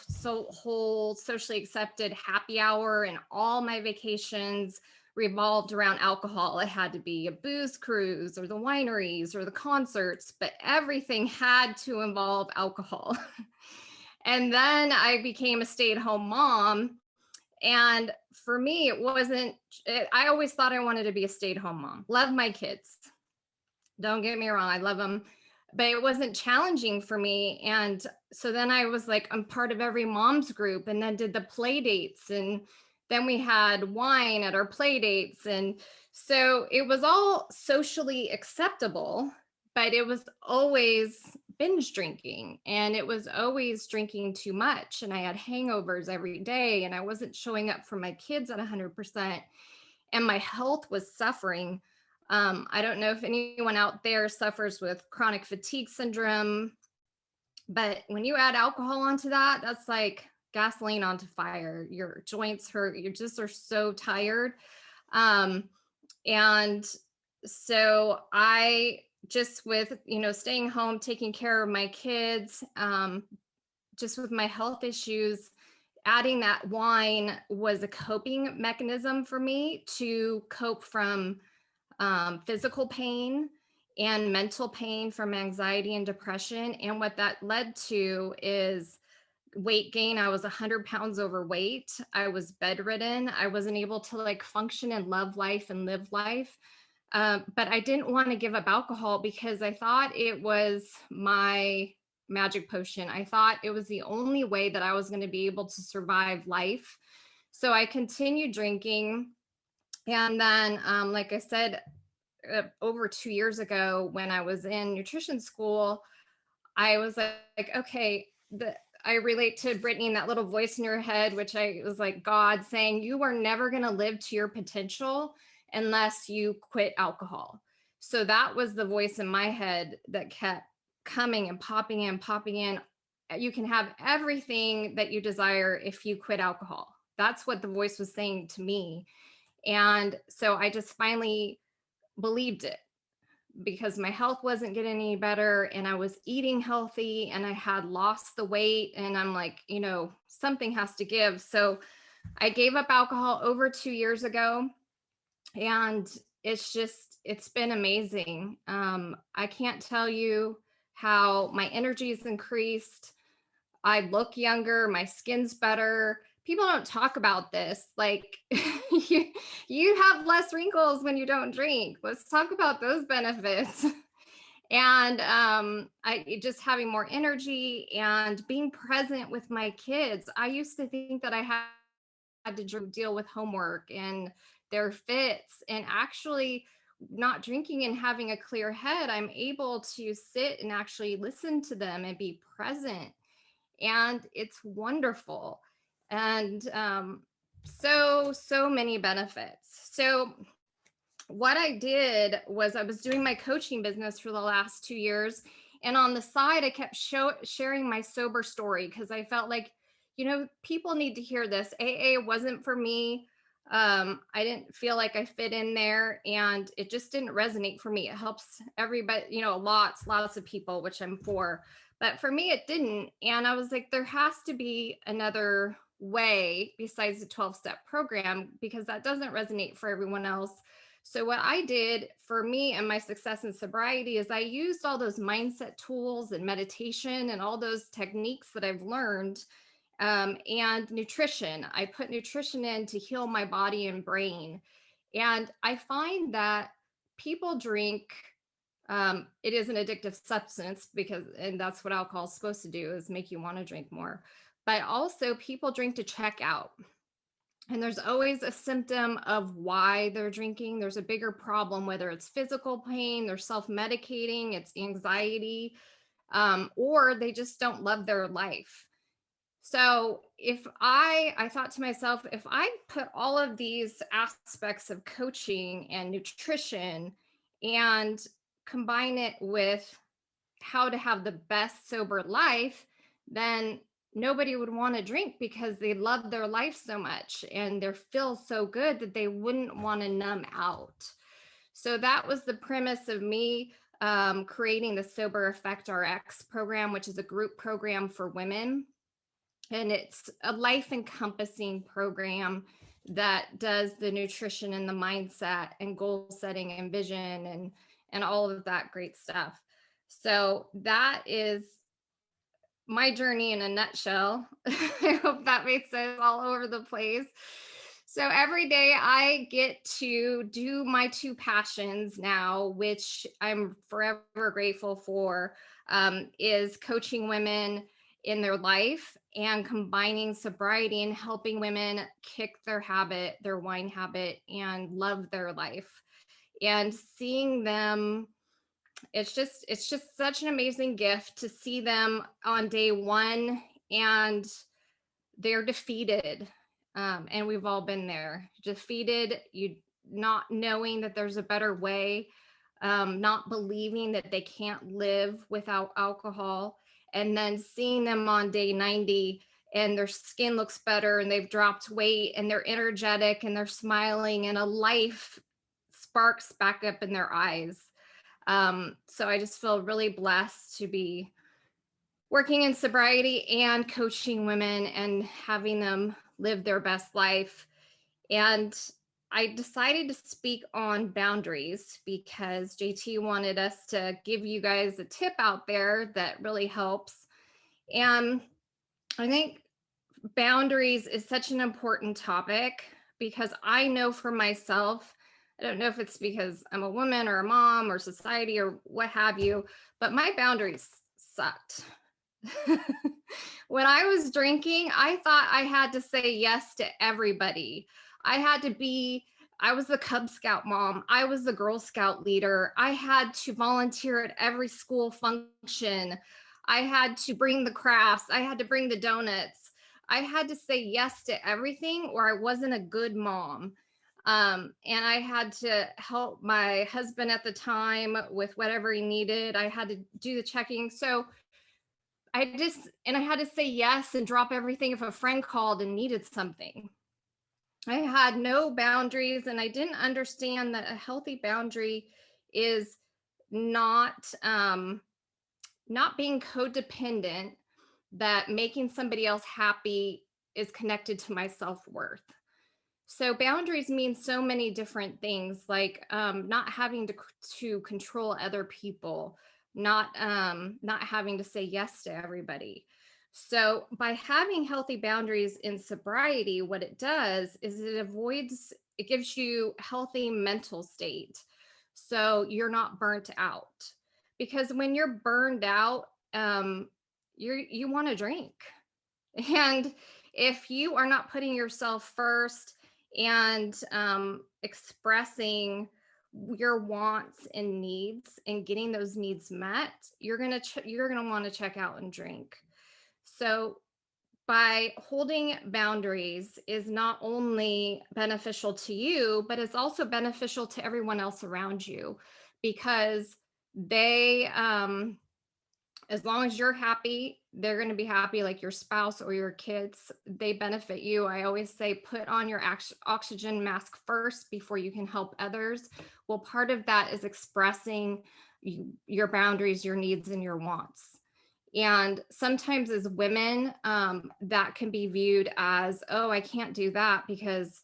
whole socially accepted happy hour, and all my vacations revolved around alcohol. It had to be a booze cruise or the wineries or the concerts, but everything had to involve alcohol. And then I became a stay-at-home mom. And for me, I always thought I wanted to be a stay-at-home mom. Love my kids. Don't get me wrong, I love them, but it wasn't challenging for me. And so then I was like, I'm part of every mom's group, and then did the play dates, and then we had wine at our play dates. And so it was all socially acceptable, but it was always binge drinking, and it was always drinking too much. And I had hangovers every day, and I wasn't showing up for my kids at 100%. And my health was suffering. I don't know if anyone out there suffers with chronic fatigue syndrome, but when you add alcohol onto that, that's like gasoline onto fire. Your joints hurt. You just are so tired. And so I just, with, staying home, taking care of my kids, just with my health issues, adding that wine was a coping mechanism for me to cope from physical pain and mental pain from anxiety and depression. And what that led to is weight gain. I was 100 pounds overweight. I was bedridden. I wasn't able to like function and love life and live life. But I didn't want to give up alcohol because I thought it was my magic potion. I thought it was the only way that I was going to be able to survive life. So I continued drinking. And then, like I said, over 2 years ago, when I was in nutrition school, I was like, okay, I relate to Brittany and that little voice in your head, which I was like, God saying, you are never going to live to your potential unless you quit alcohol. So that was the voice in my head that kept coming and popping in, popping in. You can have everything that you desire if you quit alcohol. That's what the voice was saying to me. And so I just finally believed it, because my health wasn't getting any better and I was eating healthy and I had lost the weight, and I'm like, something has to give. So I gave up alcohol over 2 years ago, and it's been amazing. I can't tell you how my energy's increased. I look younger, my skin's better. People don't talk about this. Like you have less wrinkles when you don't drink. Let's talk about those benefits. And I just having more energy and being present with my kids. I used to think that I had to deal with homework and their fits. And actually, not drinking and having a clear head, I'm able to sit and actually listen to them and be present. And it's wonderful. And so many benefits. So what I did was I was doing my coaching business for the last 2 years. And on the side, I kept sharing my sober story because I felt like, people need to hear this. AA wasn't for me. I didn't feel like I fit in there, and it just didn't resonate for me. It helps everybody, lots of people, which I'm for. But for me, it didn't. And I was like, there has to be another way besides the 12-step program because that doesn't resonate for everyone else. So what I did for me and my success in sobriety is I used all those mindset tools and meditation and all those techniques that I've learned, and nutrition. I put nutrition in to heal my body and brain. And I find that people drink, it is an addictive substance and that's what alcohol is supposed to do, is make you want to drink more. But also people drink to check out. And there's always a symptom of why they're drinking. There's a bigger problem, whether it's physical pain, they're self-medicating, it's anxiety, or they just don't love their life. So if I thought to myself, if I put all of these aspects of coaching and nutrition and combine it with how to have the best sober life, then nobody would want to drink because they love their life so much and they feel so good that they wouldn't want to numb out. So that was the premise of me creating the Sober Effect RX program, which is a group program for women. And it's a life encompassing program that does the nutrition and the mindset and goal setting and vision and all of that great stuff. So that is my journey in a nutshell. I hope that made sense all over the place. So every day I get to do my two passions now, which I'm forever grateful for, is coaching women in their life and combining sobriety and helping women kick their wine habit, and love their life. And seeing them, it's just such an amazing gift to see them on day one and they're defeated. And we've all been there, defeated, you not knowing that there's a better way, not believing that they can't live without alcohol, and then seeing them on day 90 and their skin looks better and they've dropped weight and they're energetic and they're smiling and a life sparks back up in their eyes. So I just feel really blessed to be working in sobriety and coaching women and having them live their best life. And I decided to speak on boundaries because JT wanted us to give you guys a tip out there that really helps. And I think boundaries is such an important topic because I know for myself, I don't know if it's because I'm a woman or a mom or society or what have you, but my boundaries sucked. When I was drinking, I thought I had to say yes to everybody. I was the Cub Scout mom. I was the Girl Scout leader. I had to volunteer at every school function. I had to bring the crafts. I had to bring the donuts. I had to say yes to everything or I wasn't a good mom. And I had to help my husband at the time with whatever he needed. I had to do the checking. So I had to say yes and drop everything if a friend called and needed something. I had no boundaries and I didn't understand that a healthy boundary is not being codependent, that making somebody else happy is connected to my self-worth. So boundaries mean so many different things, like not having to control other people, not having to say yes to everybody. So by having healthy boundaries in sobriety, what it does is it gives you healthy mental state. So you're not burnt out. Because when you're burned out, you want to drink. And if you are not putting yourself first and expressing your wants and needs and getting those needs met, you're going to want to check out and drink. So by holding boundaries is not only beneficial to you, but it's also beneficial to everyone else around you, because they as long as you're happy, they're going to be happy, like your spouse or your kids. They benefit you. I always say put on your oxygen mask first before you can help others. Well, part of that is expressing your boundaries, your needs, and your wants. And sometimes as women, that can be viewed as, oh, I can't do that because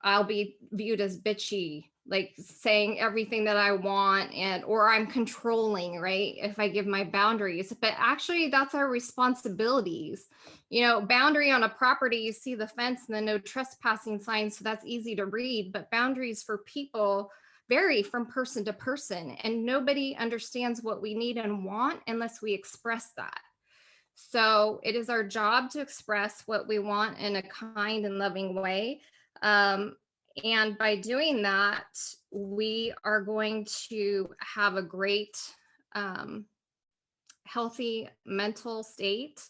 I'll be viewed as bitchy, like saying everything that I want, and or I'm controlling, right? If I give my boundaries. But actually that's our responsibilities. You know, boundary on a property, you see the fence and the no trespassing sign, so that's easy to read, but boundaries for people vary from person to person, and nobody understands what we need and want unless we express that. So it is our job to express what we want in a kind and loving way. Um, and by doing that, we are going to have a great, healthy mental state,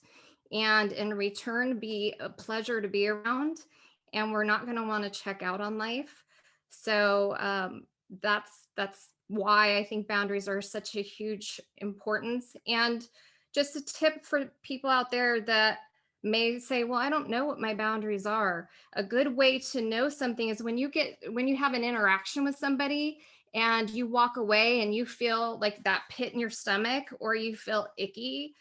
and in return, be a pleasure to be around. And we're not going to want to check out on life. So that's why I think boundaries are such a huge importance. And just a tip for people out there that may say, well, I don't know what my boundaries are. A good way to know something is when you have an interaction with somebody and you walk away and you feel like that pit in your stomach or you feel icky,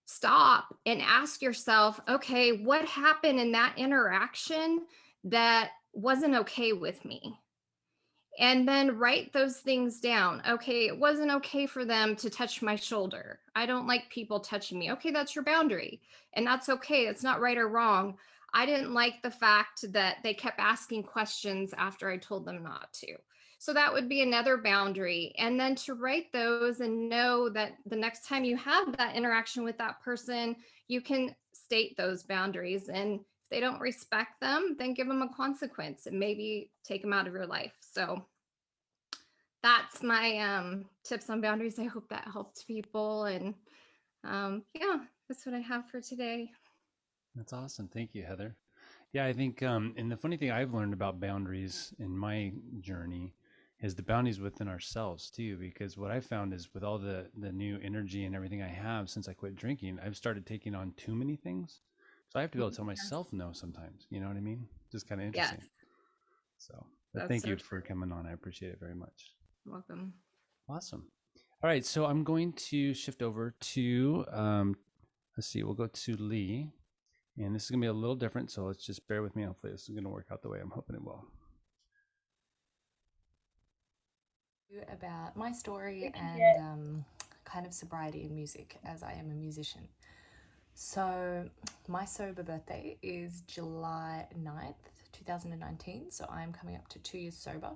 stop and ask yourself, okay, what happened in that interaction that wasn't okay with me? And then write those things down. Okay, it wasn't okay for them to touch my shoulder. I don't like people touching me. Okay, that's your boundary. And that's okay. It's not right or wrong. I didn't like the fact that they kept asking questions after I told them not to. So that would be another boundary. And then to write those and know that the next time you have that interaction with that person, you can state those boundaries. And if they don't respect them, then give them a consequence and maybe take them out of your life. So that's my tips on boundaries. I hope that helped people. And yeah, that's what I have for today. That's awesome. Thank you, Heather. Yeah, I think, and the funny thing I've learned about boundaries in my journey is the boundaries within ourselves too. Because what I found is with all the new energy and everything I have since I quit drinking, I've started taking on too many things. So I have to be able to tell myself no sometimes. You know what I mean? Just kind of Yes, interesting. So, but that's thank so you true. for coming on. I appreciate it very much. Welcome. Awesome. All right, so I'm going to shift over to, let's see, we'll go to Lee. And this is going to be a little different, so let's just bear with me. Hopefully this is going to work out the way I'm hoping it will. About my story and kind of sobriety in music, as I am a musician. So my sober birthday is July 9th, 2019, so I'm coming up to 2 years sober.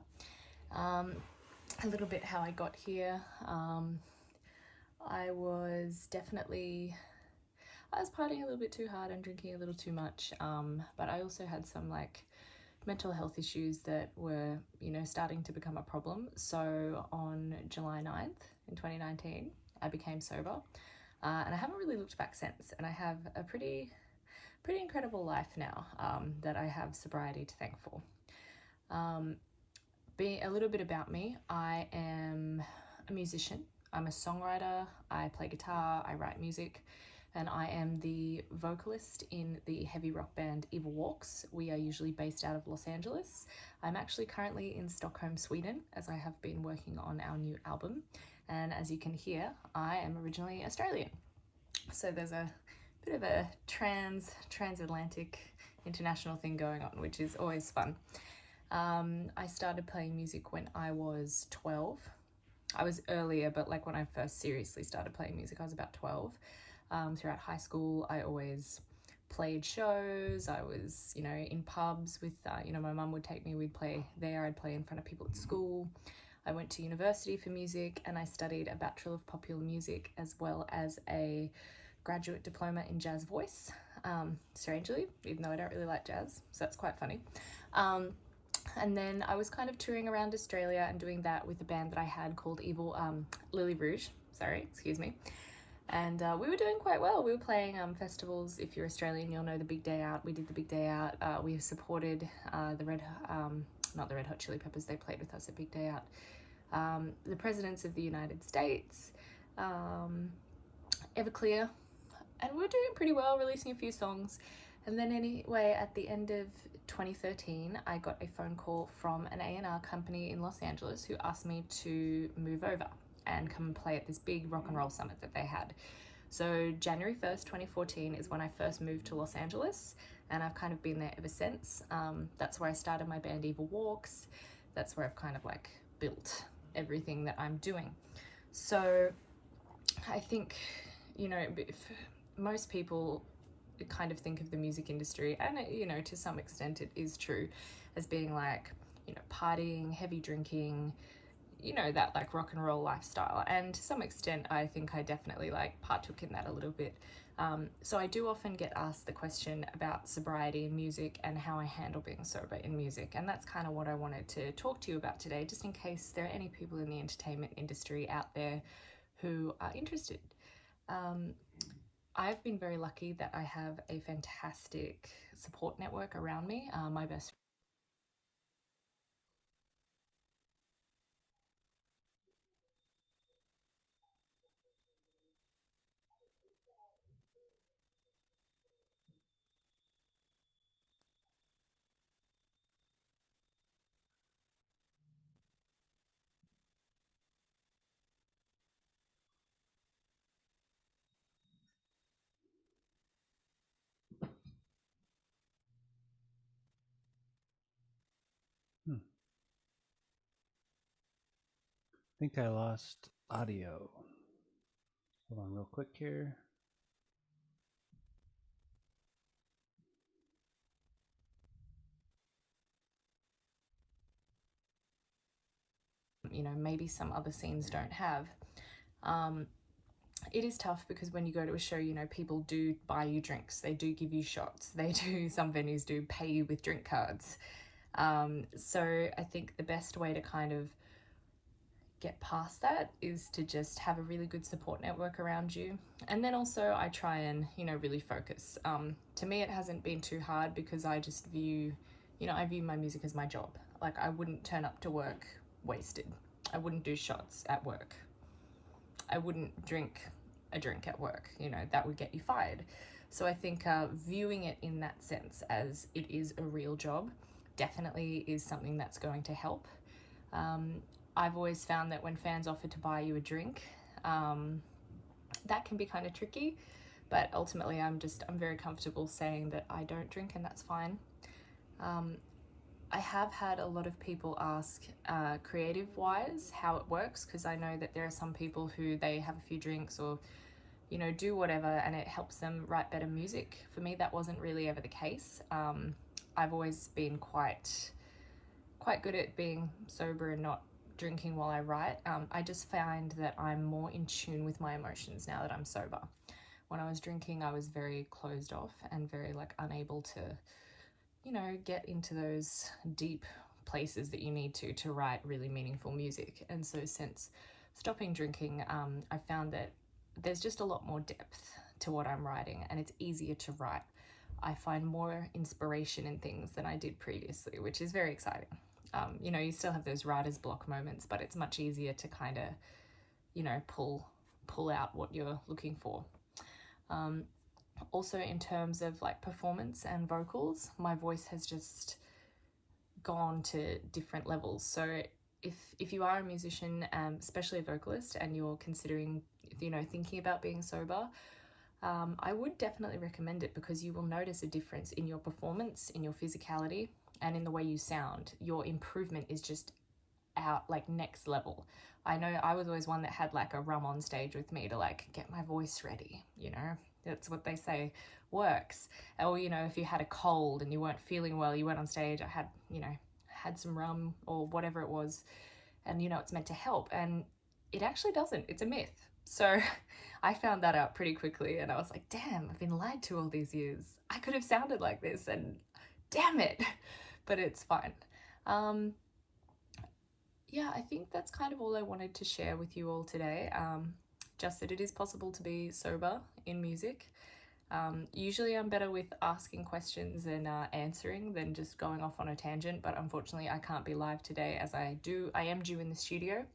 A little bit how I got here. I was partying a little bit too hard and drinking a little too much, but I also had some mental health issues that were, starting to become a problem. So on July 9th in 2019, I became sober, and I haven't really looked back since. And I have a pretty incredible life now, that I have sobriety to thank for. Being a little bit about me, I am a musician. I'm a songwriter. I play guitar, I write music, and I am the vocalist in the heavy rock band Evil Walks. We are usually based out of Los Angeles. I'm actually currently in Stockholm, Sweden, as I have been working on our new album. And as you can hear, I am originally Australian. So there's a bit of a transatlantic international thing going on, which is always fun. I started playing music when I was 12. I was earlier, but when I first seriously started playing music, I was about 12. Throughout high school, I always played shows. I was, in pubs with, my mum would take me, we'd play there. I'd play in front of people at school. I went to university for music, and I studied a Bachelor of Popular Music as well as a graduate diploma in jazz voice, strangely, even though I don't really like jazz, so that's quite funny. And then I was kind of touring around Australia and doing that with a band that I had called Lily Rouge, excuse me. And we were doing quite well. We were playing festivals. If you're Australian, you'll know the Big Day Out. We did the Big Day Out. We supported not the Red Hot Chili Peppers. They played with us at Big Day Out. The presidents of the United States, Everclear, and we were doing pretty well, releasing a few songs. And then anyway, at the end of 2013, I got a phone call from an A&R company in Los Angeles who asked me to move over and come and play at this big rock and roll summit that they had. So January 1st, 2014 is when I first moved to Los Angeles, and I've kind of been there ever since. That's where I started my band Evil Walks. That's where I've kind of like built everything that I'm doing. So I think, you know, most people kind of think of the music industry, and you know, to some extent it is true, as being like, you know, partying, heavy drinking, you know, that like rock and roll lifestyle. And to some extent I think I definitely like partook in that a little bit. So I do often get asked the question about sobriety in music and how I handle being sober in music, and that's kind of what I wanted to talk to you about today, just in case there are any people in the entertainment industry out there who are interested. I've been very lucky that I have a fantastic support network around me. My best I think I lost audio. Hold on real quick here. you know, maybe some other scenes don't have. It is tough because when you go to a show, you know, people do buy you drinks, they do give you shots, they do, some venues do pay you with drink cards. So I think the best way to kind of get past that is to just have a really good support network around you. And then also I try and, you know, really focus. To me, it hasn't been too hard because I just view, you know, I view my music as my job. Like I wouldn't turn up to work wasted. I wouldn't do shots at work. I wouldn't drink a drink at work, you know, that would get you fired. So I think viewing it in that sense as it is a real job definitely is something that's going to help. I've always found that when fans offer to buy you a drink, that can be kind of tricky, but ultimately I'm very comfortable saying that I don't drink, and that's fine. I have had a lot of people ask creative wise how it works, because I know that there are some people who they have a few drinks or, you know, do whatever and it helps them write better music. For me, that wasn't really ever the case. I've always been quite good at being sober and not drinking while I write. I just find that I'm more in tune with my emotions now that I'm sober. When I was drinking, I was very closed off and very like unable to, you know, get into those deep places that you need to write really meaningful music. And so since stopping drinking, I found that there's just a lot more depth to what I'm writing, and it's easier to write. I find more inspiration in things than I did previously, which is very exciting. You know, you still have those writer's block moments, but it's much easier to kind of, you know, pull out what you're looking for. Also, in terms of like performance and vocals, my voice has just gone to different levels. So if you are a musician, especially a vocalist, and you're considering, you know, thinking about being sober, I would definitely recommend it, because you will notice a difference in your performance, in your physicality, and in the way you sound. Your improvement is just out like next level. I know I was always one that had like a rum on stage with me to like get my voice ready, you know, that's what they say works. Or, you know, if you had a cold and you weren't feeling well, you went on stage, I had, you know, had some rum or whatever it was, and you know, it's meant to help, and it actually doesn't. It's a myth. So I found that out pretty quickly, and I was like, damn, I've been lied to all these years. I could have sounded like this, and damn it. But it's fine. Um, yeah, I think that's kind of all I wanted to share with you all today. Just that it is possible to be sober in music. Usually I'm better with asking questions and answering than just going off on a tangent, but unfortunately I can't be live today as I am due in the studio.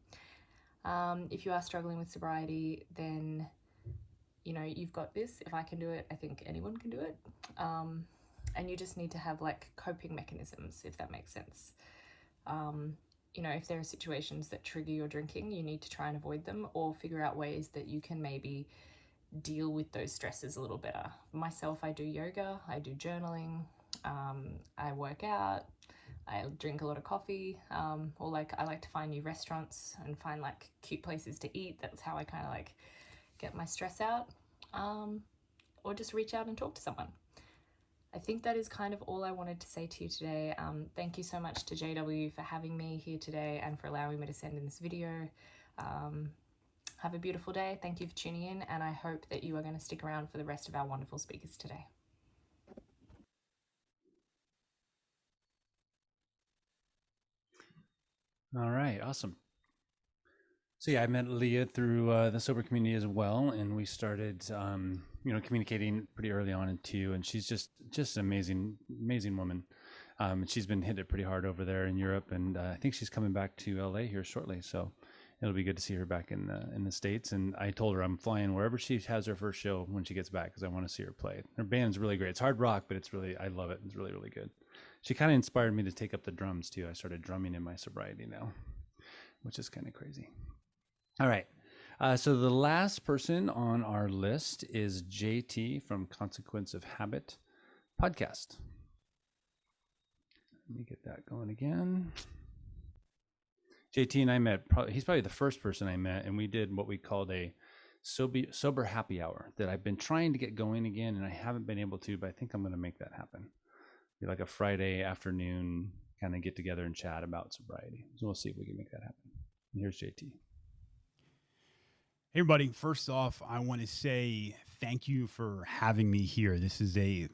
If you are struggling with sobriety, then you know you've got this. If I can do it, I think anyone can do it. And you just need to have like coping mechanisms, if that makes sense. You know, if there are situations that trigger your drinking, you need to try and avoid them or figure out ways that you can maybe deal with those stresses a little better. For myself, I do yoga, I do journaling, I work out, I drink a lot of coffee, or like I like to find new restaurants and find like cute places to eat. That's how I kind of like get my stress out, or just reach out and talk to someone. I think that is kind of all I wanted to say to you today. Thank you so much to JW for having me here today and for allowing me to send in this video. Have a beautiful day. Thank you for tuning in, and I hope that you are going to stick around for the rest of our wonderful speakers today. All right, awesome. So yeah, I met Leah through the sober community as well, and we started, communicating pretty early on too. And she's just an amazing woman. She's been hit it pretty hard over there in Europe, and I think she's coming back to LA here shortly. So it'll be good to see her back in the States. And I told her I'm flying wherever she has her first show when she gets back because I want to see her play. Her band's really great. It's hard rock, but I love it. It's really, really good. She kind of inspired me to take up the drums too. I started drumming in my sobriety now, which is kind of crazy. All right. So the last person on our list is JT from Consequence of Habit podcast. Let me get that going again. JT and I met, he's probably the first person I met, and we did what we called a sober happy hour that I've been trying to get going again, and I haven't been able to, but I think I'm going to make that happen. Be like a Friday afternoon kind of get together and chat about sobriety. So we'll see if we can make that happen. And here's JT. Hey everybody, first off, I want to say thank you for having me here. This is a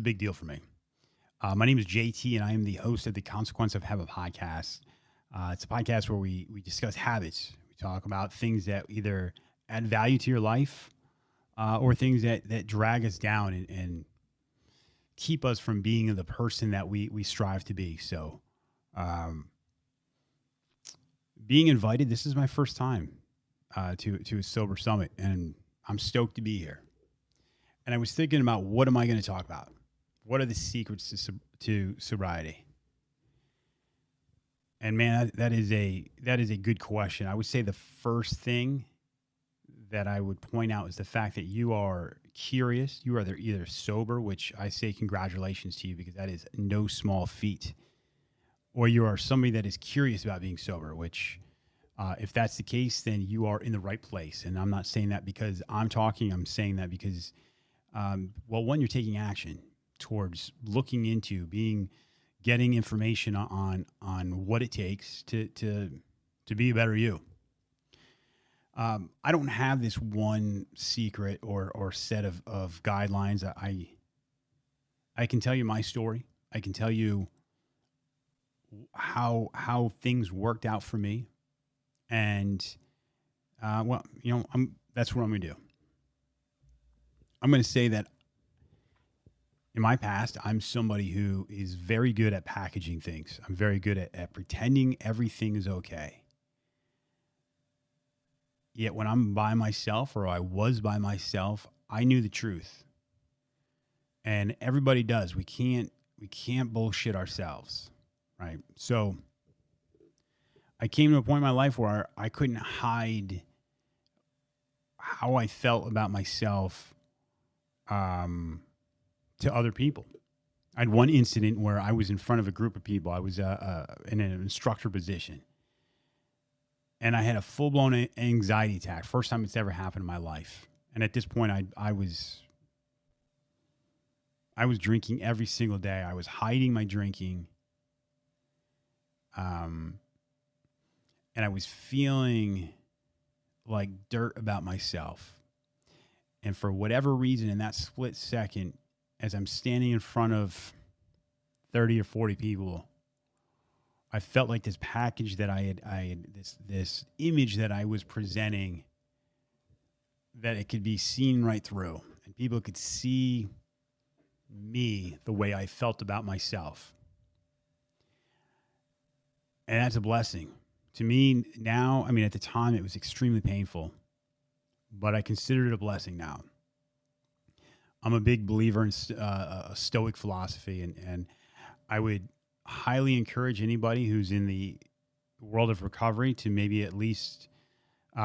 big deal for me. My name is JT and I am the host of the Consequence of Habit podcast. It's a podcast where we discuss habits. We talk about things that either add value to your life or things that drag us down and keep us from being the person that we strive to be. So being invited, this is my first time to a sober summit, and I'm stoked to be here. And I was thinking about what am I going to talk about? What are the secrets to sobriety? And man, that is a good question. I would say the first thing that I would point out is the fact that you are curious. You are either sober, which I say congratulations to you because that is no small feat, or you are somebody that is curious about being sober, which if that's the case, then you are in the right place. And I'm not saying that because I'm talking. I'm saying that because, one, you're taking action towards looking into getting information on what it takes to be a better you. I don't have this one secret or set of guidelines. I can tell you my story. I can tell you how things worked out for me. And, that's what I'm going to do. I'm going to say that in my past, I'm somebody who is very good at packaging things. I'm very good at pretending everything is okay. Yet when I'm by myself, or I was by myself, I knew the truth. And everybody does. We can't bullshit ourselves, right? So I came to a point in my life where I couldn't hide how I felt about myself to other people. I had one incident where I was in front of a group of people. I was in an instructor position, and I had a full-blown anxiety attack. First time it's ever happened in my life. And at this point, I was drinking every single day. I was hiding my drinking. And I was feeling like dirt about myself. And for whatever reason, in that split second, as I'm standing in front of 30 or 40 people, I felt like this package that I had this image that I was presenting, that it could be seen right through, and people could see me the way I felt about myself. And that's a blessing to me now. I mean, at the time it was extremely painful, but I consider it a blessing now. I'm a big believer in a Stoic philosophy, and I would highly encourage anybody who's in the world of recovery to maybe at least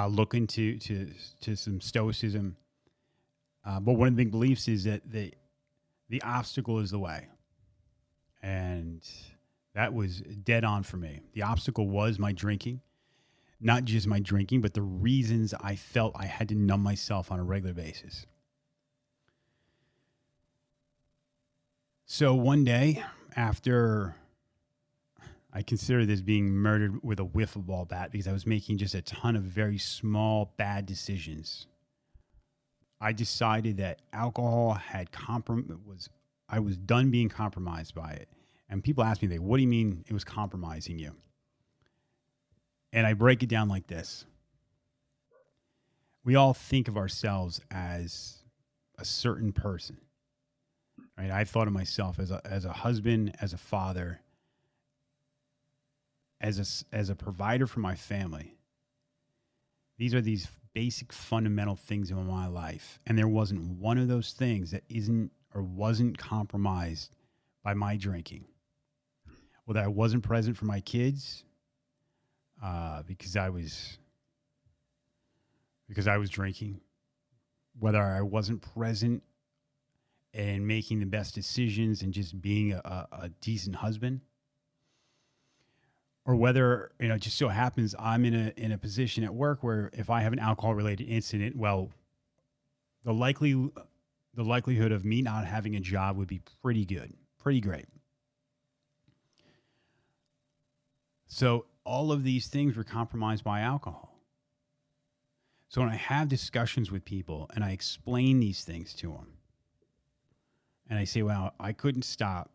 look into some Stoicism. But one of the big beliefs is that the obstacle is the way, and that was dead on for me. The obstacle was my drinking, not just my drinking, but the reasons I felt I had to numb myself on a regular basis. So one day, after I consider this being murdered with a wiffle ball bat because I was making just a ton of very small, bad decisions, I decided that alcohol had I was done being compromised by it. And people ask me, what do you mean it was compromising you? And I break it down like this. We all think of ourselves as a certain person, right? I thought of myself as a husband, as a father, as a provider for my family. These are these basic fundamental things in my life. And there wasn't one of those things that wasn't compromised by my drinking. Whether I wasn't present for my kids because I was drinking, whether I wasn't present and making the best decisions and just being a decent husband, or whether, it just so happens I'm in a position at work where if I have an alcohol related incident, well, the likelihood of me not having a job would be pretty good, pretty great. So all of these things were compromised by alcohol. So when I have discussions with people and I explain these things to them, and I say, well, I couldn't stop,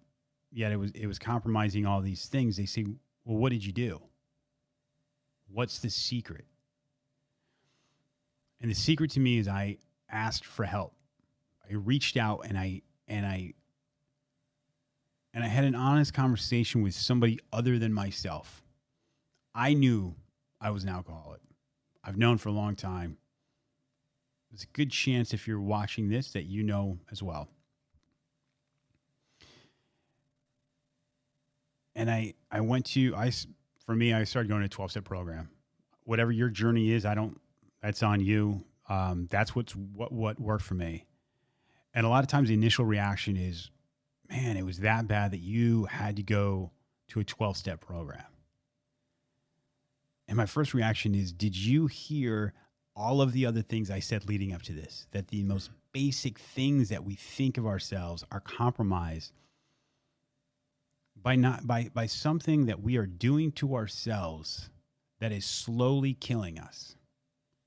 yet it was compromising all these things, they say, well, what did you do? What's the secret? And the secret to me is I asked for help. I reached out and I had an honest conversation with somebody other than myself. I knew I was an alcoholic. I've known for a long time. There's a good chance if you're watching this that you know as well. And I started going to a 12-step program. Whatever your journey is, that's on you. That's what worked for me. And a lot of times the initial reaction is, man, it was that bad that you had to go to a 12-step program. And my first reaction is, did you hear all of the other things I said leading up to this? That the most basic things that we think of ourselves are compromised by something that we are doing to ourselves that is slowly killing us,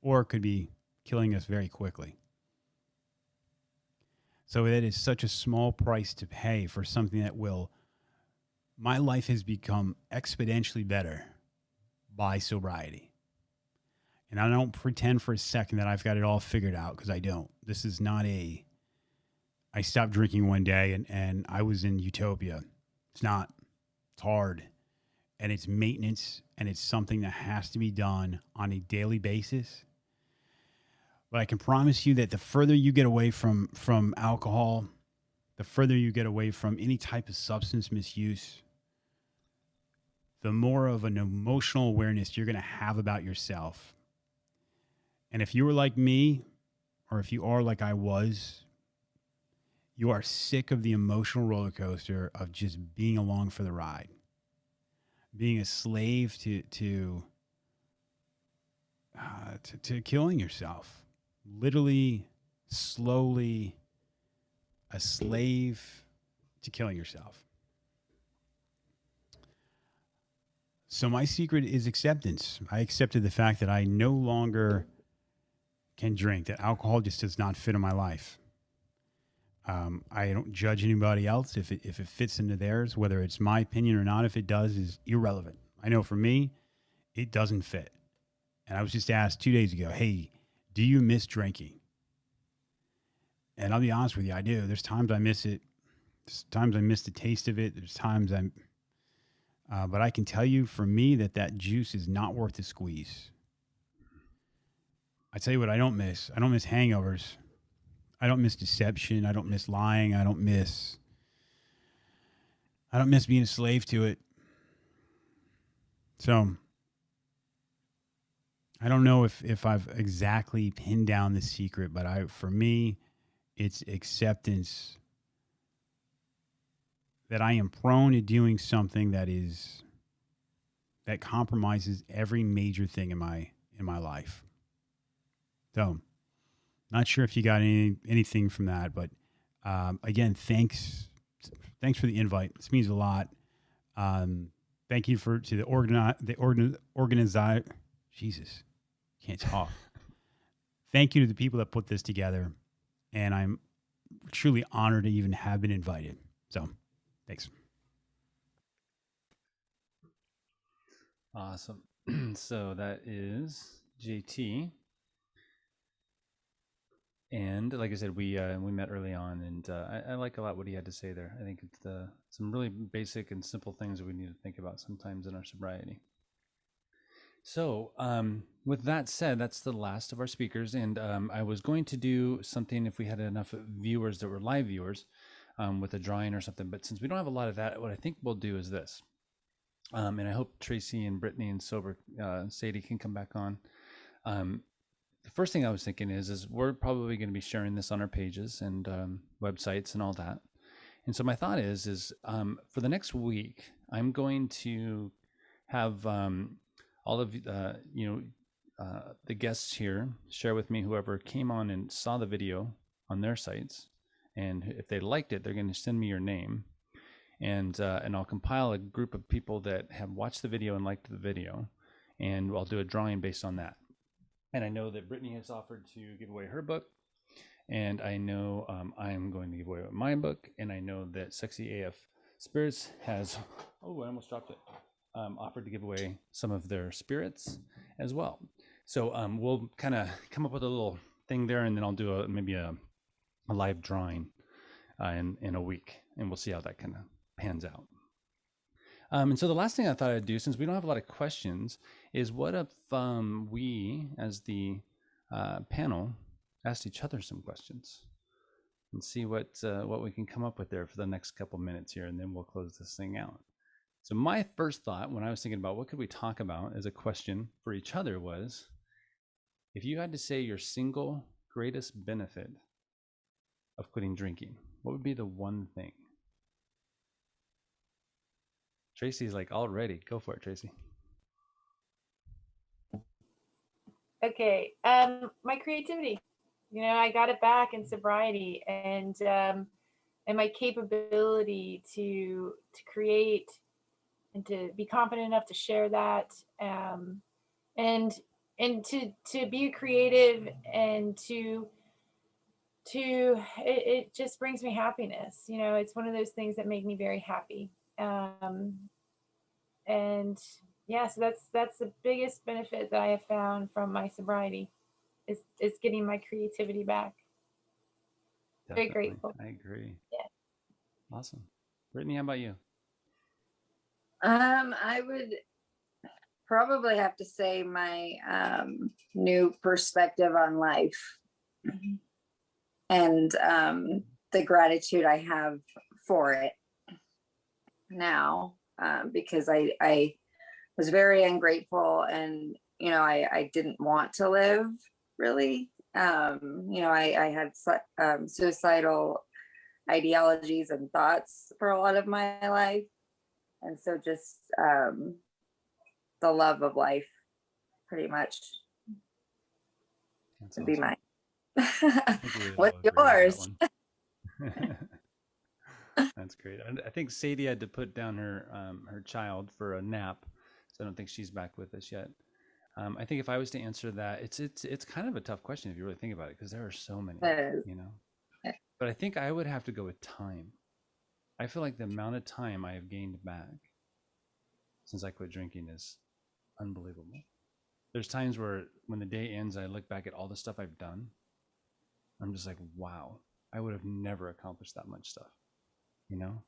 or could be killing us very quickly. So that is such a small price to pay for something that my life has become exponentially better by sobriety. And I don't pretend for a second that I've got it all figured out, because I don't. This is not I stopped drinking one day and I was in utopia. It's not. It's hard. And it's maintenance, and it's something that has to be done on a daily basis. But I can promise you that the further you get away from alcohol, the further you get away from any type of substance misuse, the more of an emotional awareness you're going to have about yourself. And if you were like me, or if you are like I was, you are sick of the emotional roller coaster of just being along for the ride, being a slave to killing yourself, literally, slowly, a slave to killing yourself. So my secret is acceptance. I accepted the fact that I no longer can drink, that alcohol just does not fit in my life. I don't judge anybody else if it fits into theirs, whether it's my opinion or not. If it does, is irrelevant. I know for me, it doesn't fit. And I was just asked 2 days ago, "Hey, do you miss drinking?" And I'll be honest with you, I do. There's times I miss it. There's times I miss the taste of it. There's times but I can tell you, for me, that juice is not worth the squeeze. I tell you what, I don't miss. I don't miss hangovers. I don't miss deception. I don't miss lying. I don't miss being a slave to it. So I don't know if I've exactly pinned down the secret, but for me, it's acceptance that I am prone to doing something that compromises every major thing in my life. So, not sure if you got anything from that, but again, thanks for the invite. This means a lot. Thank you to the organizer. Jesus, can't talk. Thank you to the people that put this together, and I'm truly honored to even have been invited. So, thanks. Awesome. So that is JT. And like I said, we met early on, and I like a lot what he had to say there. I think it's some really basic and simple things that we need to think about sometimes in our sobriety. So with that said, that's the last of our speakers, and I was going to do something if we had enough viewers that were live viewers with a drawing or something. But since we don't have a lot of that, what I think we'll do is this. And I hope Tracy and Brittany and Sober Sadie can come back on. The first thing I was thinking is we're probably going to be sharing this on our pages and websites and all that. And so my thought is for the next week, I'm going to have all of the guests here share with me whoever came on and saw the video on their sites, and if they liked it, they're going to send me your name, and I'll compile a group of people that have watched the video and liked the video, and I'll do a drawing based on that. And I know that Brittany has offered to give away her book, and I know I'm going to give away my book, and I know that Sexy AF Spirits has, oh, I almost dropped it, offered to give away some of their spirits as well. So we'll kind of come up with a little thing there, and then I'll do maybe a live drawing in a week, and we'll see how that kind of pans out. And so the last thing I thought I'd do, since we don't have a lot of questions, is what if we, as the panel, asked each other some questions and see what we can come up with there for the next couple minutes here, and then we'll close this thing out. So my first thought when I was thinking about what could we talk about as a question for each other was, if you had to say your single greatest benefit of quitting drinking, what would be the one thing? Tracy's like, all ready. Go for it, Tracy. Okay. My creativity. I got it back in sobriety, and my capability to create and to be confident enough to share that, and to be creative, and it just brings me happiness. It's one of those things that make me very happy. And yeah, so that's the biggest benefit that I have found from my sobriety is getting my creativity back. Definitely. Very grateful. I agree. Yeah. Awesome. Brittany, how about you? I would probably have to say my new perspective on life, and the gratitude I have for it now, because I was very ungrateful, and I didn't want to live, really. I had suicidal ideologies and thoughts for a lot of my life, and so just the love of life, pretty much, That's would awesome. be mine. Really What's agree with yours? That's great. I think Sadie had to put down her child for a nap, so I don't think she's back with us yet. I think if I was to answer that, it's kind of a tough question if you really think about it, because there are so many. It is. but I think I would have to go with time. I feel like the amount of time I have gained back since I quit drinking is unbelievable. There's times where when the day ends, I look back at all the stuff I've done. I'm just like, wow, I would have never accomplished that much stuff, you know?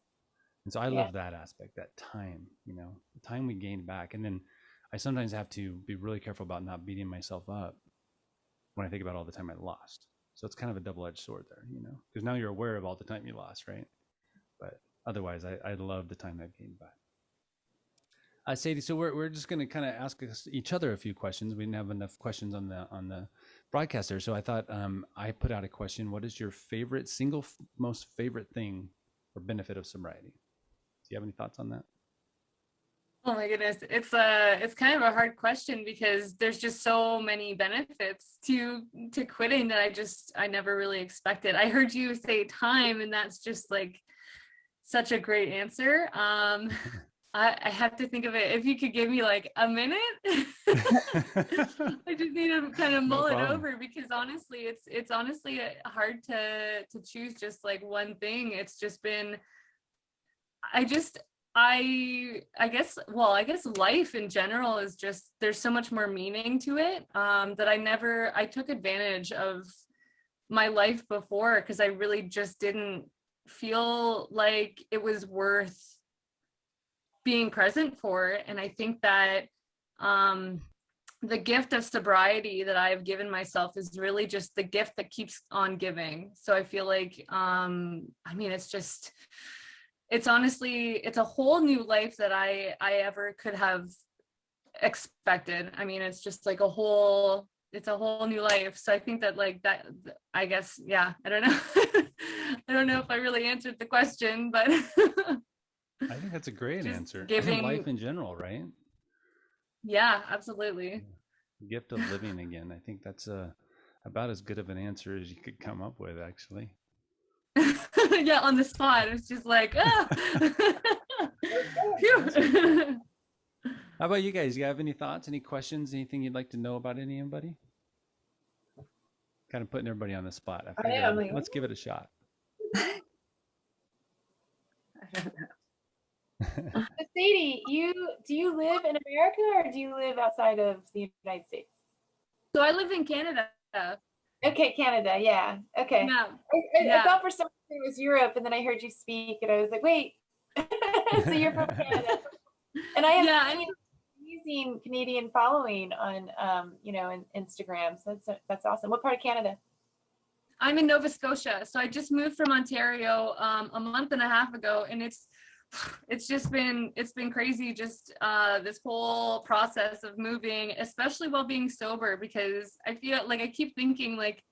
And so I love that aspect, that time, you know, the time we gained back. And then I sometimes have to be really careful about not beating myself up when I think about all the time I lost. So it's kind of a double-edged sword there, you know, because now you're aware of all the time you lost, right? But otherwise, I love the time I've gained back. Sadie, so we're just going to kind of ask each other a few questions. We didn't have enough questions on the broadcast there, so I thought I put out a question. What is your favorite most favorite thing or benefit of sobriety? Do you have any thoughts on that? Oh my goodness, it's kind of a hard question because there's just so many benefits to quitting that I never really expected. I heard you say time, and that's just like such a great answer. I have to think of it. If you could give me like a minute, I just need to kind of mull it over, because honestly, it's honestly hard to choose just like one thing. It's just been, I guess life in general is just, there's so much more meaning to it, that I took advantage of my life before, because I really just didn't feel like it was worth being present for. And I think that the gift of sobriety that I've given myself is really just the gift that keeps on giving. So I feel like it's honestly, it's a whole new life that I ever could have expected. I mean, it's just like it's a whole new life. So I think that like that, I guess, yeah, I don't know. I don't know if I really answered the question, but I think that's a great answer. Giving life in general, right? Yeah, absolutely. Yeah. The gift of living again. I think that's about as good of an answer as you could come up with, actually. Yeah, on the spot. It's just like, How about you guys? You have any thoughts, any questions, anything you'd like to know about anybody? Kind of putting everybody on the spot. I figured, let's give it a shot. I don't know. Sadie, do you live in America or do you live outside of the United States? So I live in Canada. Okay, Canada, yeah. Okay. Yeah. I thought for some reason it was Europe, and then I heard you speak, and I was like, wait. So you're from Canada. And I have amazing Canadian following on in Instagram. So that's awesome. What part of Canada? I'm in Nova Scotia. So I just moved from Ontario a month and a half ago, and it's been crazy, just this whole process of moving, especially while being sober, because I feel like I keep thinking, like,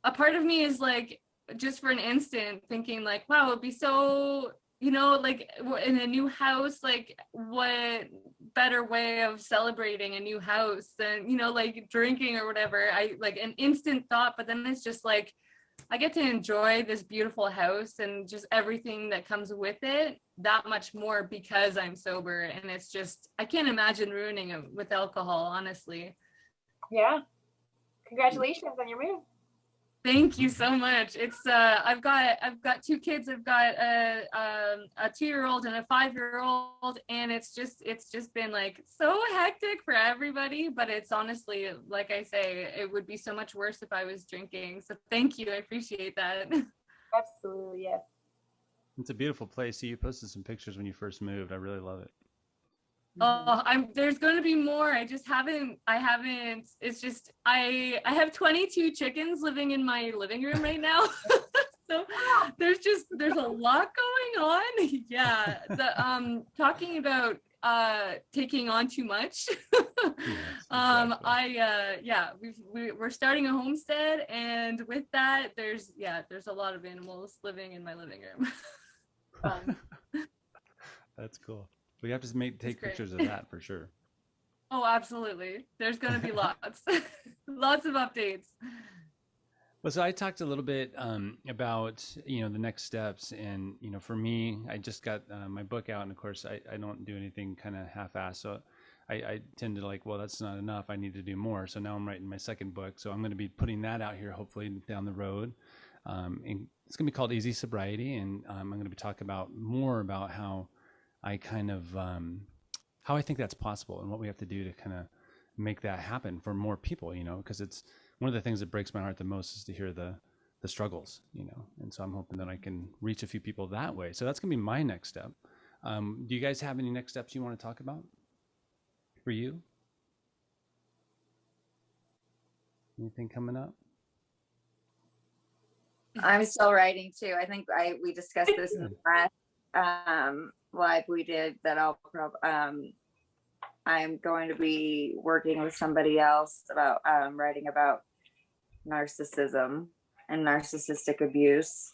a part of me is like, just for an instant thinking like, wow, it'd be so, like in a new house, like what better way of celebrating a new house than, like drinking or whatever. I like an instant thought, but then it's just like, I get to enjoy this beautiful house and just everything that comes with it that much more because I'm sober. And it's just, I can't imagine ruining it with alcohol, honestly. Yeah. Congratulations on your move. Thank you so much. It's I've got two kids. I've got a 2-year-old and a 5-year-old, and it's just been like so hectic for everybody. But it's honestly, like I say, it would be so much worse if I was drinking. So thank you. I appreciate that. Absolutely, yes. It's a beautiful place. See, you posted some pictures when you first moved. I really love it. Oh, there's going to be more. I haven't, it's just, I have 22 chickens living in my living room right now. So there's a lot going on. Yeah. Talking about, taking on too much. Yes, exactly. We're starting a homestead, and with that, there's a lot of animals living in my living room. That's cool. We have to take pictures of that for sure. Oh, absolutely. There's going to be lots, lots of updates. Well, so I talked a little bit about, the next steps. And, for me, I just got my book out. And of course, I don't do anything kind of half-assed. So I tend to like, well, that's not enough. I need to do more. So now I'm writing my second book. So I'm going to be putting that out here, hopefully down the road. it's going to be called Easy Sobriety, and I'm going to be talking about more about how I kind of how I think that's possible and what we have to do to kind of make that happen for more people, you know, because it's one of the things that breaks my heart the most is to hear the struggles, you know, and so I'm hoping that I can reach a few people that way. So that's going to be my next step. Do you guys have any next steps you want to talk about for you? Anything coming up? I'm still writing too. I think we discussed this in the last live we did that I'm going to be working with somebody else about writing about narcissism and narcissistic abuse.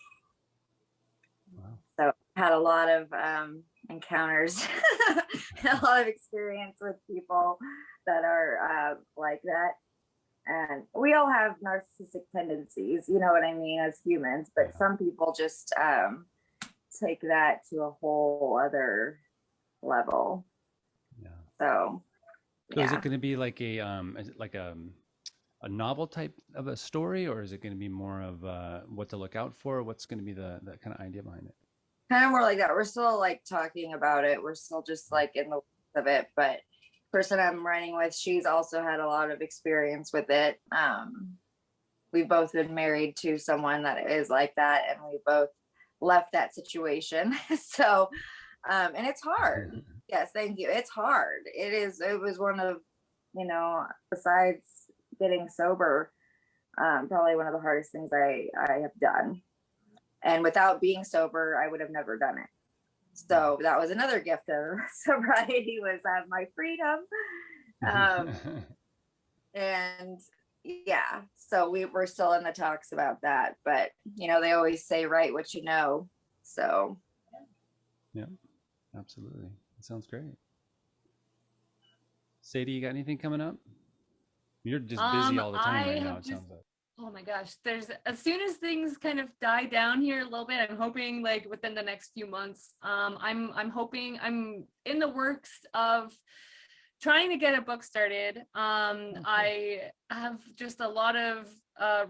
Wow. So had a lot of encounters, a lot of experience with people that are like that. And we all have narcissistic tendencies, you know what I mean, as humans, but some people just take that to a whole other level. Yeah. So is it going to be like a novel type of a story, or is it going to be more of what to look out for? What's going to be the kind of idea behind it? Kind of more like that. We're still like talking about it. We're still just like in the midst of it, but person I'm writing with, she's also had a lot of experience with it. We've both been married to someone that is like that, and we both left that situation. So and it's hard. Yes, thank you. It's hard. It was one of, you know, besides getting sober, probably one of the hardest things I have done. And without being sober, I would have never done it. So that was another gift of sobriety, was my freedom. And yeah, so we're still in the talks about that, but you know, they always say, write what you know. So yeah, absolutely. That sounds great. Sadie, you got anything coming up? You're just busy all the time right now, it sounds like. Oh my gosh, as soon as things kind of die down here a little bit, I'm hoping like within the next few months, I'm hoping, I'm in the works of trying to get a book started. I have just a lot of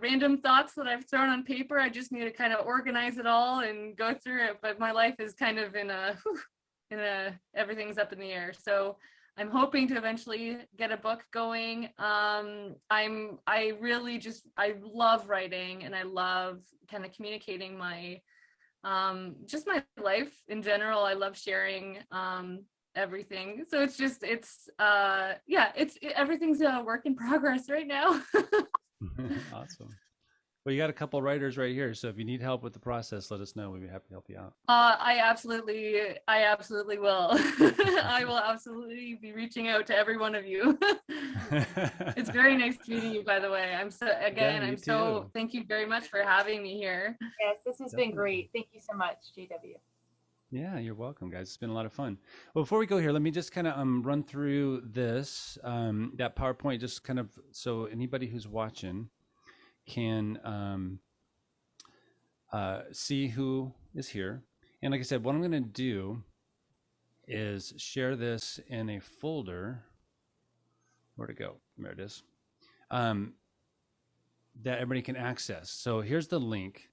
random thoughts that I've thrown on paper. I just need to kind of organize it all and go through it, but my life is kind of in a everything's up in the air. So I'm hoping to eventually get a book going. I love writing, and I love kind of communicating my, just my life in general. I love sharing, everything. So everything's a work in progress right now. Awesome. Well, you got a couple writers right here, so if you need help with the process, let us know. We'd be happy to help you out. I absolutely will. I will absolutely be reaching out to every one of you. It's very nice meeting you, by the way. Thank you very much for having me here. Yes, this has been great. Thank you so much, JW. Yeah, you're welcome, guys. It's been a lot of fun. Well, before we go here, let me just kind of run through this, that PowerPoint, just kind of so anybody who's watching can see who is here. And like I said, what I'm going to do is share this in a folder. Where'd it go? There it is. That everybody can access. So here's the link.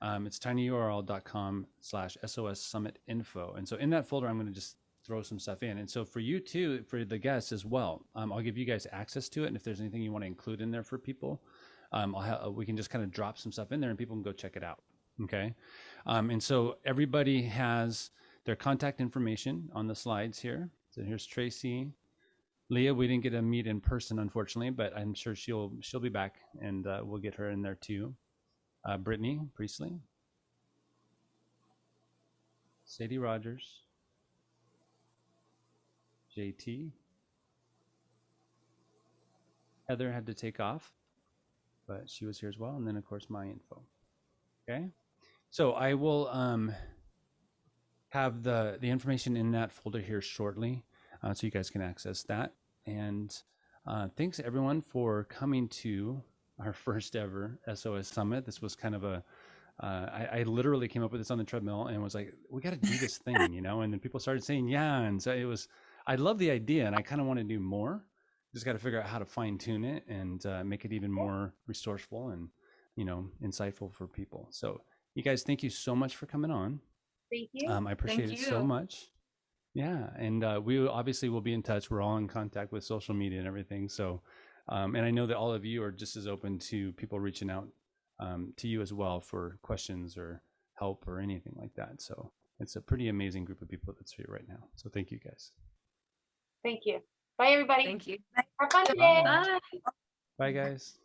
It's tinyurl.com/SOS Summit info. And so in that folder, I'm going to just throw some stuff in. And so for you too, for the guests as well, I'll give you guys access to it. And if there's anything you want to include in there for people, we can just kind of drop some stuff in there and people can go check it out. Okay. And so everybody has their contact information on the slides here. So here's Tracy. Leah, we didn't get to meet in person, unfortunately, but I'm sure she'll be back, and we'll get her in there too. Brittany Priestley, Sadie Rogers, JT. Heather had to take off, but she was here as well. And then, of course, my info. Okay. So I will have the information in that folder here shortly, so you guys can access that. And thanks everyone for coming to our first ever SOS Summit. This was kind of I literally came up with this on the treadmill and was like, we got to do this thing, you know? And then people started saying, yeah. And so I love the idea, and I kind of want to do more. Just got to figure out how to fine tune it and make it even more resourceful and, you know, insightful for people. So You guys, thank you so much for coming on. Thank you. I appreciate it so you. much. Yeah, and we obviously will be in touch. We're all in contact with social media and everything. So, and I know that all of you are just as open to people reaching out to you as well for questions or help or anything like that. So it's a pretty amazing group of people that's here right now. So thank you guys. Thank you. Bye, everybody. Thank you. Have fun today. Bye. Bye guys.